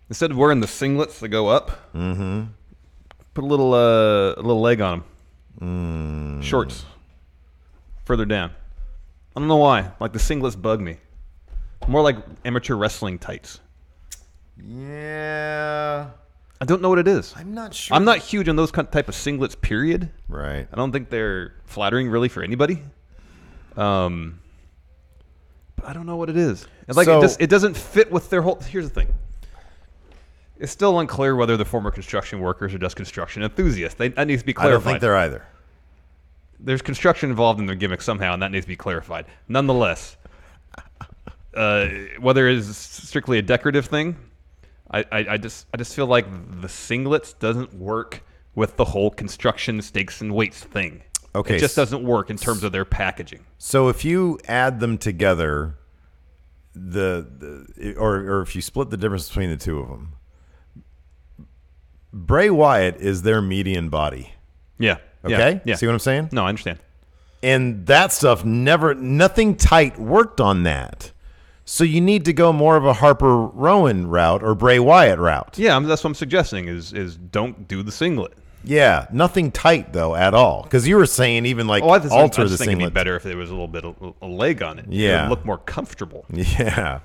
instead of wearing the singlets that go up, put a little leg on them. Shorts further down. I don't know why. Like the singlets bug me. More like amateur wrestling tights. Yeah. I don't know what it is. I'm not sure. I'm not huge on those type of singlets. Period. Right. I don't think they're flattering really for anybody. But I don't know what it is. It's like So- it doesn't fit with their whole. Here's the thing. It's still unclear whether the former construction workers are just construction enthusiasts. That needs to be I don't clarified. think they're either. There's construction involved in their gimmick somehow, and that needs to be clarified. Nonetheless, whether it is strictly a decorative thing, I just feel like the singlets doesn't work with the whole construction stakes and weights thing. Okay, It just doesn't work in terms of their packaging. So if you add them together, or if you split the difference between the two of them, Bray Wyatt is their median body. Yeah. Okay? Yeah. See what I'm saying? No, I understand. And that stuff nothing tight worked on that. So you need to go more of a Harper Rowan route or Bray Wyatt route. Yeah, that's what I'm suggesting is don't do the singlet. Yeah, nothing tight though at all. Because you were saying even like I just alter the think it'd be singlet. better if there was a little bit of a leg on it. Yeah. It would look more comfortable. Yeah.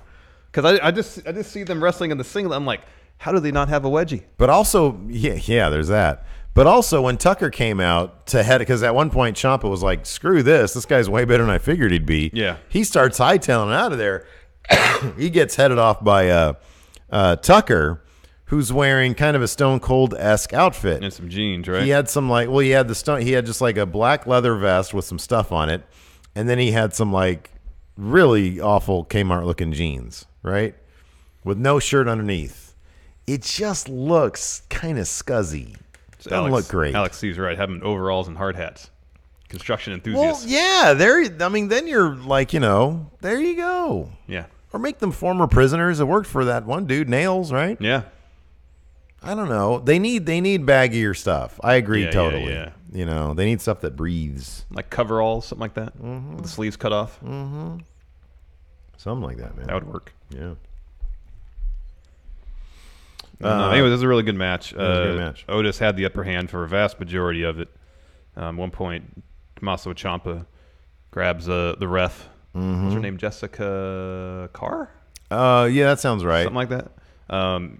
Because I just see them wrestling in the singlet. I'm like, how do they not have a wedgie? But also, yeah, there's that. But also when Tucker came out to head, because at one point Ciampa was like, "Screw this! This guy's way better than I figured he'd be." Yeah. He starts hightailing out of there. He gets headed off by Tucker, who's wearing kind of a Stone Cold-esque outfit And some jeans, right? He had some he had just like a black leather vest with some stuff on it, and then he had some like really awful Kmart looking jeans, right, with no shirt underneath. It just looks kind of scuzzy. Doesn't look great. Alex C's right. Have them in overalls and hard hats. Construction Well, enthusiasts. yeah, then you're like, there you go. Yeah. Or make them former prisoners. It worked for that one dude, Nails, right? Yeah. I don't know. They need baggier stuff. I agree Yeah, totally. yeah. They need stuff that breathes. Like coveralls, something like that. With the sleeves cut off. Something like that, man. That would work. Yeah. Anyway, this is a really good match. was a good match. Otis had the upper hand for a vast majority of it. One point, Tommaso Ciampa grabs the ref. What's her name? Jessica Carr? Yeah, that sounds right. Something like that.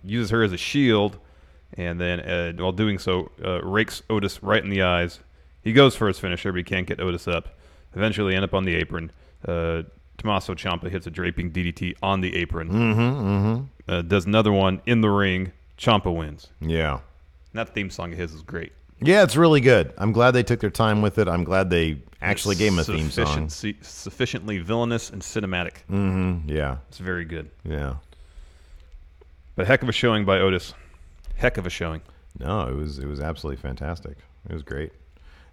Uses her as a shield, and then while doing so, rakes Otis right in the eyes. He goes for his finisher, but he can't get Otis up. Eventually end up on the apron. Tommaso Ciampa hits a draping DDT on the apron. Does another one in the ring. Ciampa wins. Yeah. And that theme song of his is great. Yeah, it's really good. I'm glad they took their time with it. I'm glad they actually gave him a theme song. Sufficiently villainous and cinematic. Yeah. It's very good. Yeah. But heck of a showing by Otis. Heck of a showing. No, it was absolutely fantastic. It was great.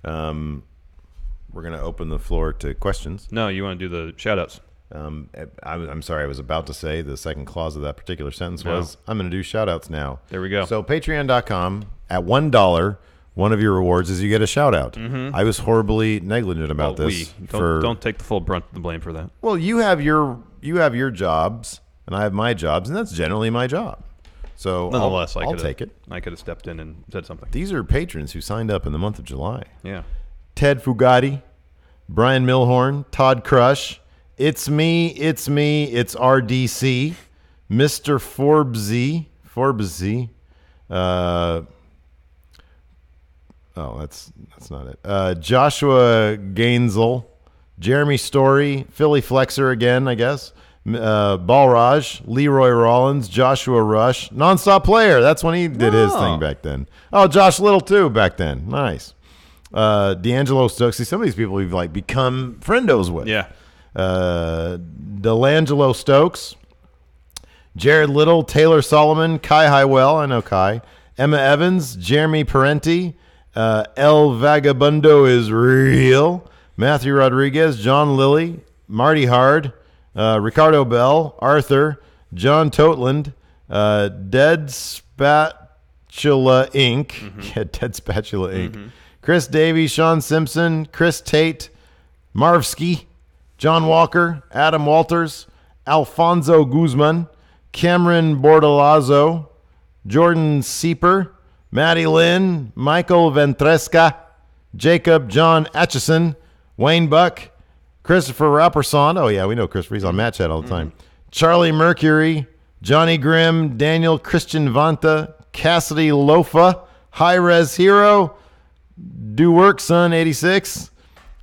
We're going to open the floor to questions. No, you want to do the shout-outs. I'm sorry, I was about to say the second clause of that particular sentence was, I'm going to do shout-outs now. There we go. So patreon.com, at $1, one of your rewards is you get a shout-out. I was horribly negligent about this. Don't take the full brunt of the blame for that. Well, you have your jobs, and I have my jobs, and that's generally my job. So Nonetheless, I'll take it. I could have stepped in and said something. These are patrons who signed up in the month of July. Yeah. Ted Fugatti, Brian Milhorn, Todd Crush, It's Me, it's RDC, Mr. Forbesy, that's not it. Joshua Gainsel, Jeremy Story, Philly Flexer again, I guess. Balraj, Leroy Rollins, Joshua Rush, Nonstop Player. That's when he did his thing back then. Oh, Josh Little too back then. Nice. D'Angelo Stokes. See, some of these people we've like become friendos with. Yeah. Delangelo Stokes, Jared Little, Taylor Solomon, Kai Highwell. I know Kai. Emma Evans, Jeremy Parenti, El Vagabundo is real. Matthew Rodriguez, John Lilly, Marty Hard, Ricardo Bell, Arthur, John Totland, Dead Spatula Inc. Yeah, Dead Spatula Inc. Chris Davies, Sean Simpson, Chris Tate, Marvsky, John Walker, Adam Walters, Alfonso Guzman, Cameron Bordalazzo, Jordan Sieper, Maddie Lynn, Michael Ventresca, Jacob John Atchison, Wayne Buck, Christopher Rapperson. Oh, yeah, we know Christopher. He's on Match Chat all the time. Charlie Mercury, Johnny Grimm, Daniel Christian Vanta, Cassidy Lofa, High Res Hero, Do Work Son 86,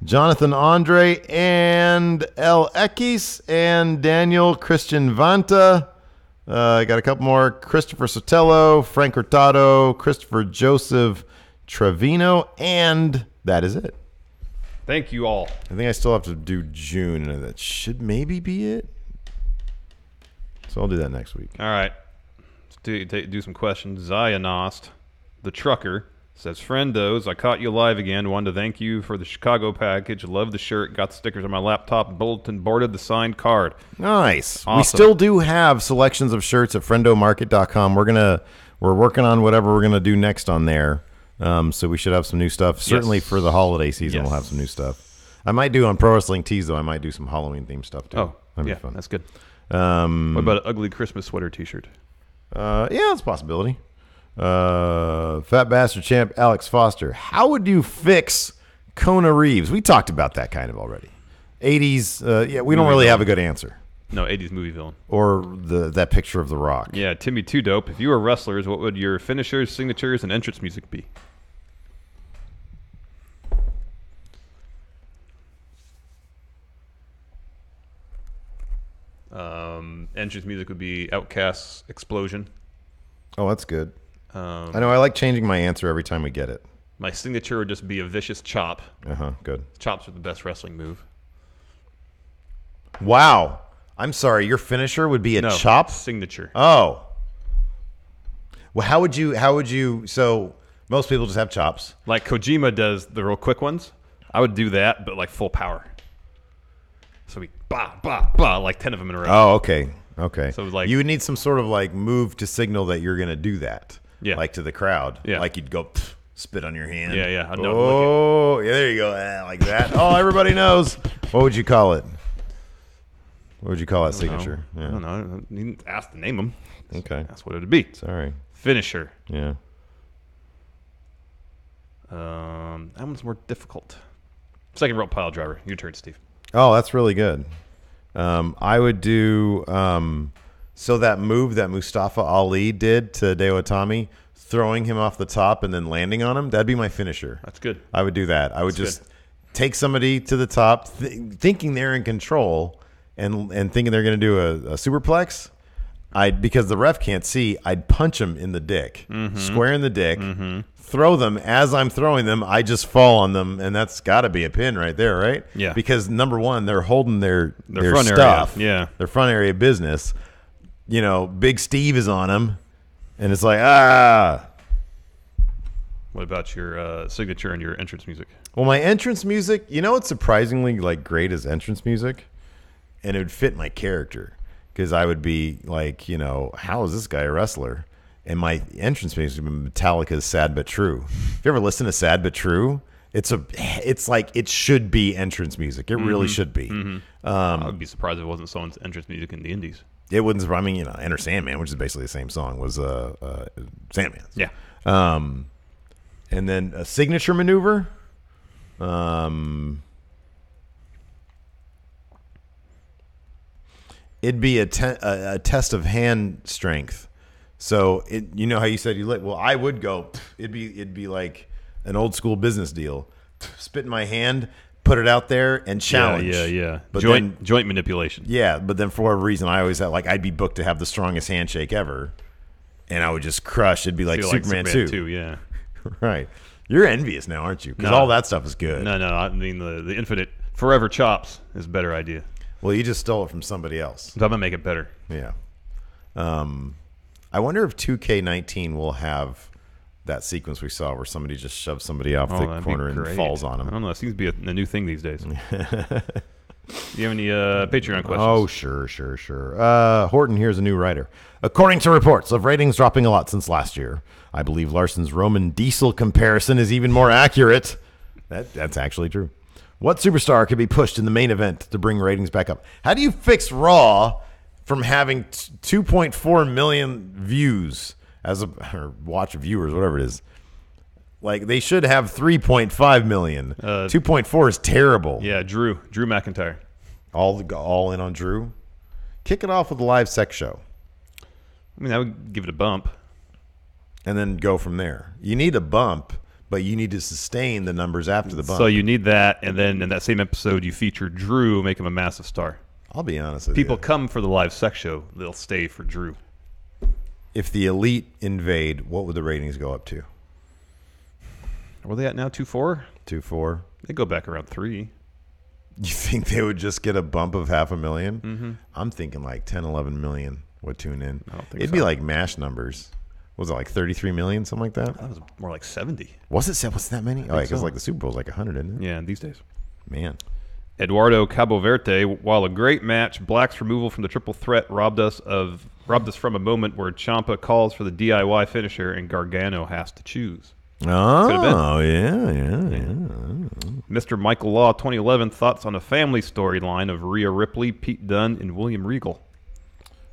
Jonathan Andre, and El Ekis, and Daniel Christian Vanta. I got a couple more. Christopher Sotelo, Frank Hurtado, Christopher Joseph Trevino, and that is it. Thank you all. I think I still have to do June, and that should maybe be it. So I'll do that next week. All right. Let's do some questions. Zionost, the trucker, says, Friendos, I caught you live again. Wanted to thank you for the Chicago package. Love the shirt. Got the stickers on my laptop. Bulletin boarded the signed card. Nice. Awesome. We still do have selections of shirts at friendomarket.com. We're working on whatever we're gonna do next on there. So we should have some new stuff. Certainly for the holiday season, we'll have some new stuff. I might do on Pro Wrestling Tees, though. I might do some Halloween themed stuff too. Oh, that'd yeah, be fun. that's good. What about an ugly Christmas sweater T-shirt? Yeah, that's a possibility. Fat Bastard Champ Alex Foster. How would you fix Kona Reeves? We talked about that kind of already. 80s. Yeah, we don't really have a good answer. No, 80s movie villain. Or that picture of The Rock. Yeah, Timmy Too Dope. If you were wrestlers, what would your finishers, signatures, and entrance music be? Entrance music would be Outcast's Explosion. Oh, that's good. I know. I like changing my answer every time we get it. My signature would just be a vicious chop. Good. Chops are the best wrestling move. Wow. I'm sorry. Your finisher would be a chop? Signature. Oh. Well, how would you? So most people just have chops. Like Kojima does the real quick ones. I would do that, but like full power. So we bah bah bah like 10 of them in a row. Oh, okay. So like you would need some sort of like move to signal that you're going to do that. Yeah. Like to the crowd. Yeah. Like you'd go spit on your hand. Yeah. I know. Oh, yeah. There you go. Like that. Oh, everybody knows. What would you call it? What would you call that signature? I don't know. You didn't ask to name them. Okay. That's what it would be. Sorry. Finisher. Yeah. That one's more difficult. Second rope pile driver. Your turn, Steve. Oh, that's really good. I would do so that move that Mustafa Ali did to Hideo Itami, throwing him off the top and then landing on him. That'd be my finisher. That's good. I would do that. I would just take somebody to the top, thinking they're in control, and thinking they're going to do a superplex. Because the ref can't see, I'd punch him in the dick, square in the dick, throw them. As I'm throwing them, I just fall on them, and that's got to be a pin right there, right? Yeah. Because number one, they're holding their front stuff, area. Yeah, their front area business. You know, Big Steve is on them, and it's like What about your signature and your entrance music? Well, my entrance music, you know, what's surprisingly like great as entrance music, and it would fit my character. Because I would be like, you know, how is this guy a wrestler? And my entrance music would be Metallica's "Sad But True." If you ever listen to "Sad But True," it's like it should be entrance music. It really should be. I would be surprised if it wasn't someone's entrance music in the Indies. It wouldn't. I mean, you know, Enter Sandman, which is basically the same song, was Sandman's. Yeah. And then a signature maneuver. It'd be a test of hand strength. So you know how you said you lit. Well, I would go. It'd be like an old school business deal. Spit in my hand, put it out there, and challenge. Yeah. But joint manipulation. Yeah, but then for whatever reason, I always had I'd be booked to have the strongest handshake ever, and I would just crush. It'd be like Superman 2. Yeah. Right. You're envious now, aren't you? Because No. all that stuff is good. No. I mean the infinite forever chops is a better idea. Well, you just stole it from somebody else. So I'm gonna make it better. Yeah. I wonder if 2K19 will have that sequence we saw where somebody just shoves somebody off the that'd be corner and great. falls on I him. don't know. It seems to be a new thing these days. Do you have any Patreon questions? Oh, sure. Horton, here's a new writer. According to reports of ratings dropping a lot since last year, I believe Larson's Roman Diesel comparison is even more accurate. That's actually true. What superstar could be pushed in the main event to bring ratings back up? How do you fix Raw from having 2.4 million views or watch viewers, whatever it is? Like, they should have 3.5 million. 2.4 is terrible. Yeah, Drew McIntyre. All in on Drew. Kick it off with a live sex show. I mean, that would give it a bump. And then go from there. You need a bump, but you need to sustain the numbers after the bump. So you need that, and then in that same episode, you feature Drew, make him a massive star. I'll be honest with People you. come for the live sex show. They'll stay for Drew. If the Elite invade, what would the ratings go up to? Where are they at now? 2.4? 2.4? They go back around 3. You think they would just get a bump of 500,000? Mm-hmm. I'm thinking like 10, 11 million would tune in. I don't think It'd so. be like MASH numbers. Was it like 33 million, something like that? That was more like 70. Was it that many? Oh, because so. like the Super Bowl's like 100, isn't it? Yeah, these days. Man. Eduardo Cabo Verde, while a great match, Black's removal from the triple threat robbed us from a moment where Ciampa calls for the DIY finisher and Gargano has to choose. Oh, yeah. Mr. Michael Law, 2011, thoughts on a family storyline of Rhea Ripley, Pete Dunne, and William Regal.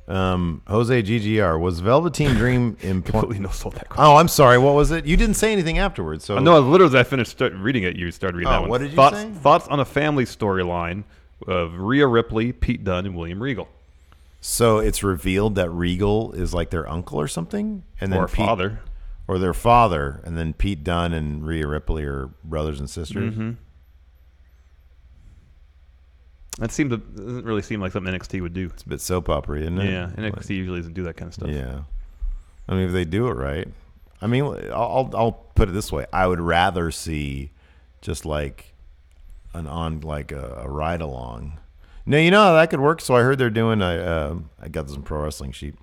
Jose GGR, was Velveteen Dream Completely no sold that question. Oh, I'm sorry. What was it? You didn't say anything afterwards. So No, literally, as I finished reading it, you started reading that one. What did you say? Thoughts on a family storyline of Rhea Ripley, Pete Dunne, and William Regal. So it's revealed that Regal is like their uncle or something? And then Or father. Or their father. And then Pete Dunne and Rhea Ripley are brothers and sisters? Mm-hmm. That doesn't really seem like something NXT would do. It's a bit soap opera, isn't it? Yeah, NXT usually doesn't do that kind of stuff. Yeah. I mean, if they do it right. I mean, I'll put it this way. I would rather see just like a ride along. No, you know how that could work. So I heard they're doing. I got this in Pro Wrestling Sheet.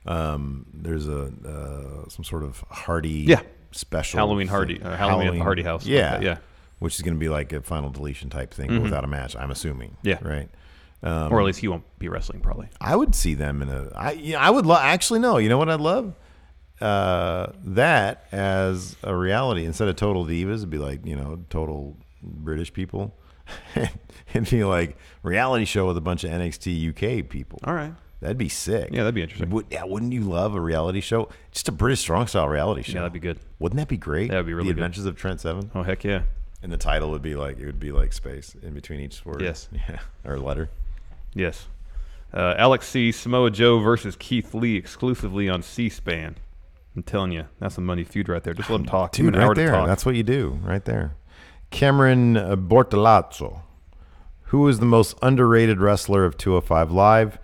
There's some sort of Hardy special Halloween Hardy Halloween at the Hardy House. Yeah, like that, which is going to be like a final deletion type thing without a match. I'm assuming. Yeah, right. Or at least he won't be wrestling probably. I would see them in a. I would actually no. You know what I'd love? That as a reality instead of Total Divas, it'd be like total British people. It'd be like reality show with a bunch of NXT UK people. All right. That'd be sick. Yeah, that'd be interesting. Wouldn't you love a reality show? Just a British strong style reality show. Yeah, that'd be good. Wouldn't that be great? That'd be really good. The Adventures of Trent Seven. Oh, heck yeah. And the title would be like space in between each word. Yes. Yeah. Or letter. Yes. Alex C. Samoa Joe versus Keith Lee exclusively on C-SPAN. I'm telling you, that's a money feud right there. Just let him talk. Dude, right there. That's what you do right there. Cameron Bortolazzo. Who is the most underrated wrestler of 205 Live?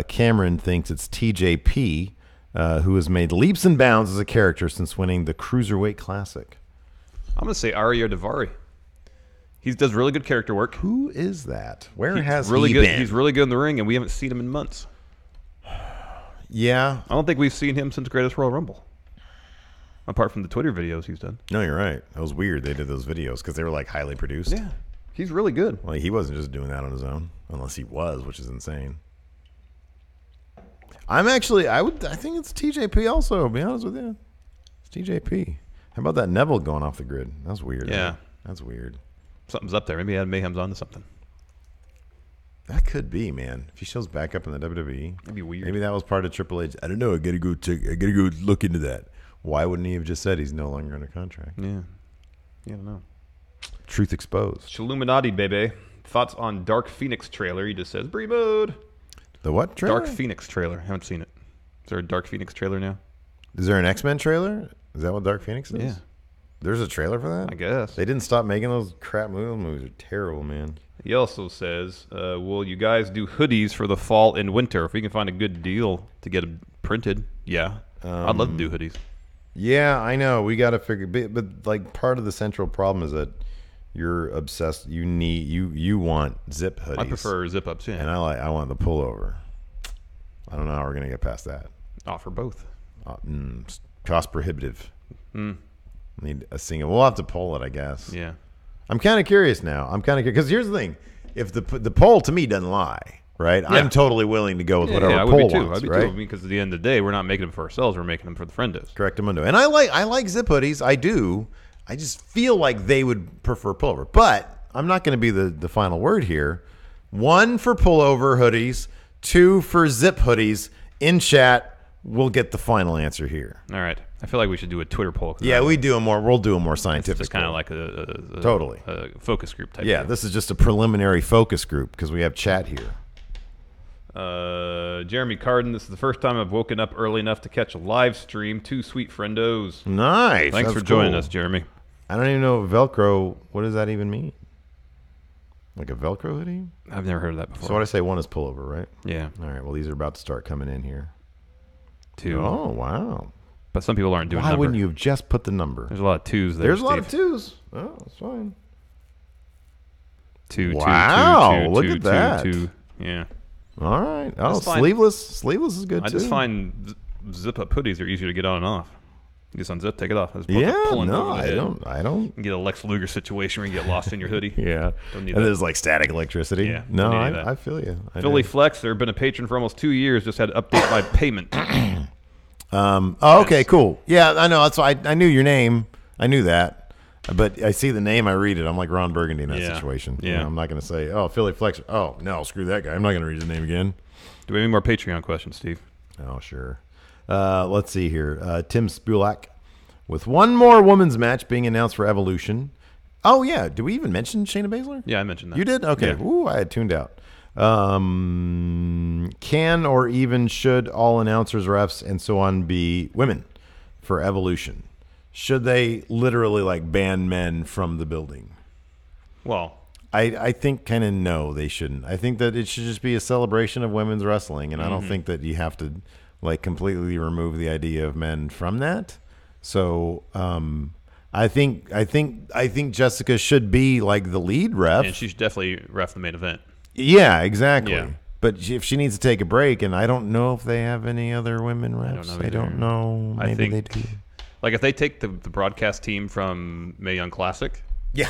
Cameron thinks it's TJP, who has made leaps and bounds as a character since winning the Cruiserweight Classic. I'm going to say Arya Daivari. He does really good character work. Who is that? Where He's has really he good. been? He's really good in the ring, and we haven't seen him in months. Yeah. I don't think we've seen him since Greatest Royal Rumble. Apart from the Twitter videos he's done. No, you're right. That was weird. They did those videos because they were like highly produced. Yeah. He's really good. Like he wasn't just doing that on his own, unless he was, which is insane. I think it's TJP also, to be honest with you. It's TJP. How about that Neville going off the grid? That's weird. Yeah. That's weird. Something's up there. Maybe Adam Mayhem's onto something. That could be, man. If he shows back up in the WWE. That'd be weird. Maybe that was part of Triple H. I don't know. I gotta go look into that. Why wouldn't he have just said he's no longer under contract? Yeah. I don't know. Truth exposed. Chilluminati, baby. Thoughts on Dark Phoenix trailer? He just says, Bree mode. The what trailer? Dark Phoenix trailer. Haven't seen it. Is there a Dark Phoenix trailer now? Is there an X-Men trailer? Is that what Dark Phoenix is? Yeah. There's a trailer for that? I guess. They didn't stop making those crap movies. Those movies are terrible, man. He also says, will you guys do hoodies for the fall and winter? If we can find a good deal to get them printed, yeah. I'd love to do hoodies. Yeah, I know. We got to figure, but like part of the central problem is that you're obsessed. You want zip hoodies. I prefer zip ups, yeah. And I want the pullover. I don't know how we're gonna get past that. Offer both. Cost prohibitive. Need a single. We'll have to pull it, I guess. Yeah. I'm kind of curious now. Because here's the thing: if the poll to me doesn't lie, right? Yeah. I'm totally willing to go with whatever I poll would be too. wants, I'd be right? too. Because at the end of the day, we're not making them for ourselves. We're making them for the friendos. Correctamundo. And I like zip hoodies. I do. I just feel like they would prefer pullover. But I'm not going to be the final word here. 1 for pullover hoodies, 2 for zip hoodies. In chat, we'll get the final answer here. All right. I feel like we should do a Twitter poll. Yeah, we'll do a more scientific. It's kind of like a totally a focus group type. Yeah, deal. this is just a preliminary focus group because we have chat here. Jeremy Carden, this is the first time I've woken up early enough to catch a live stream. 2 sweet friendos. Nice. Thanks for joining us, Jeremy. I don't even know Velcro. What does that even mean? Like a Velcro hoodie? I've never heard of that before. So what I say, 1 is pullover, right? Yeah. All right. Well, these are about to start coming in here. 2. Oh, wow. But some people aren't doing. Why wouldn't you have just put the number? There's a lot of 2s there. There's a lot of 2s. Oh, that's fine. 2. Wow. Look at that. 2. Yeah. All right. Oh, sleeveless. Sleeveless is good too. I just find zip-up hoodies are easier to get on and off. You just unzip, take it off. Yeah, no, I don't. You get a Lex Luger situation where you get lost in your hoodie. Yeah, don't need and that. there's like static electricity. Yeah, no, I feel you. Philly Flex, they've been a patron for almost 2 years. Just had to update my payment. Oh, okay, cool. Yeah, I know. That's why I knew your name. I knew that, but I see the name, I read it. I'm like Ron Burgundy in that situation. Yeah, you know, I'm not going to say, "Oh, Philly Flex." Oh no, screw that guy. I'm not going to read his name again. Do we have any more Patreon questions, Steve? Oh, sure. Let's see here. Tim Spulak. With one more women's match being announced for Evolution. Oh, yeah. Did we even mention Shayna Baszler? Yeah, I mentioned that. You did? Okay. Yeah. Ooh, I had tuned out. Can or even should all announcers, refs, and so on be women for Evolution? Should they literally like ban men from the building? Well, I think kind of no, they shouldn't. I think that it should just be a celebration of women's wrestling, and I don't think that you have to like completely remove the idea of men from that. So I think Jessica should be like the lead ref, And she should definitely ref the main event. Yeah, exactly. Yeah. But if she needs to take a break, and I don't know if they have any other women refs. I don't know. Maybe I think they do. Like if they take the broadcast team from Mae Young Classic, Yeah,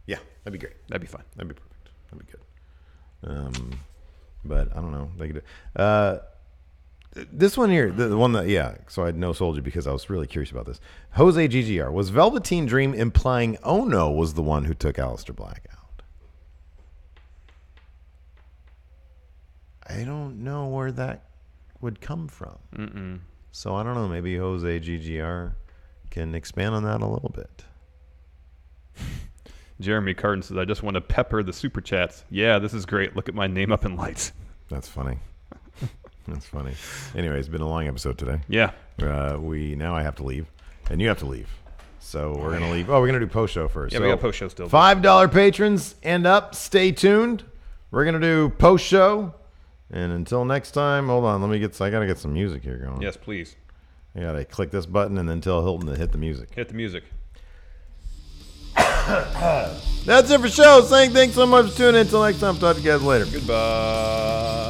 that'd be great. that'd be fine. That'd be perfect. That'd be good. But I don't know. They could do. This one here, the one that, so I no sold you because I was really curious about this. Jose GGR. Was Velveteen Dream implying Ono was the one who took Aleister Black out? I don't know where that would come from. So I don't know. Maybe Jose GGR can expand on that a little bit. Jeremy Carton says, I just want to pepper the super chats. Yeah, this is great. Look at my name up in lights. That's funny. That's funny. Anyway, it's been a long episode today. Yeah. Now I have to leave, and you have to leave. So we're gonna leave. Oh, we're gonna do post show first. Yeah, so we got post show still. $5 patrons and up. Stay tuned. We're gonna do post show, and until next time, hold on. I gotta get some music here going. Yes, please. I gotta click this button and then tell Hilton to hit the music. Hit the music. That's it for show. Saying thanks so much for tuning in. Until next time, talk to you guys later. Goodbye.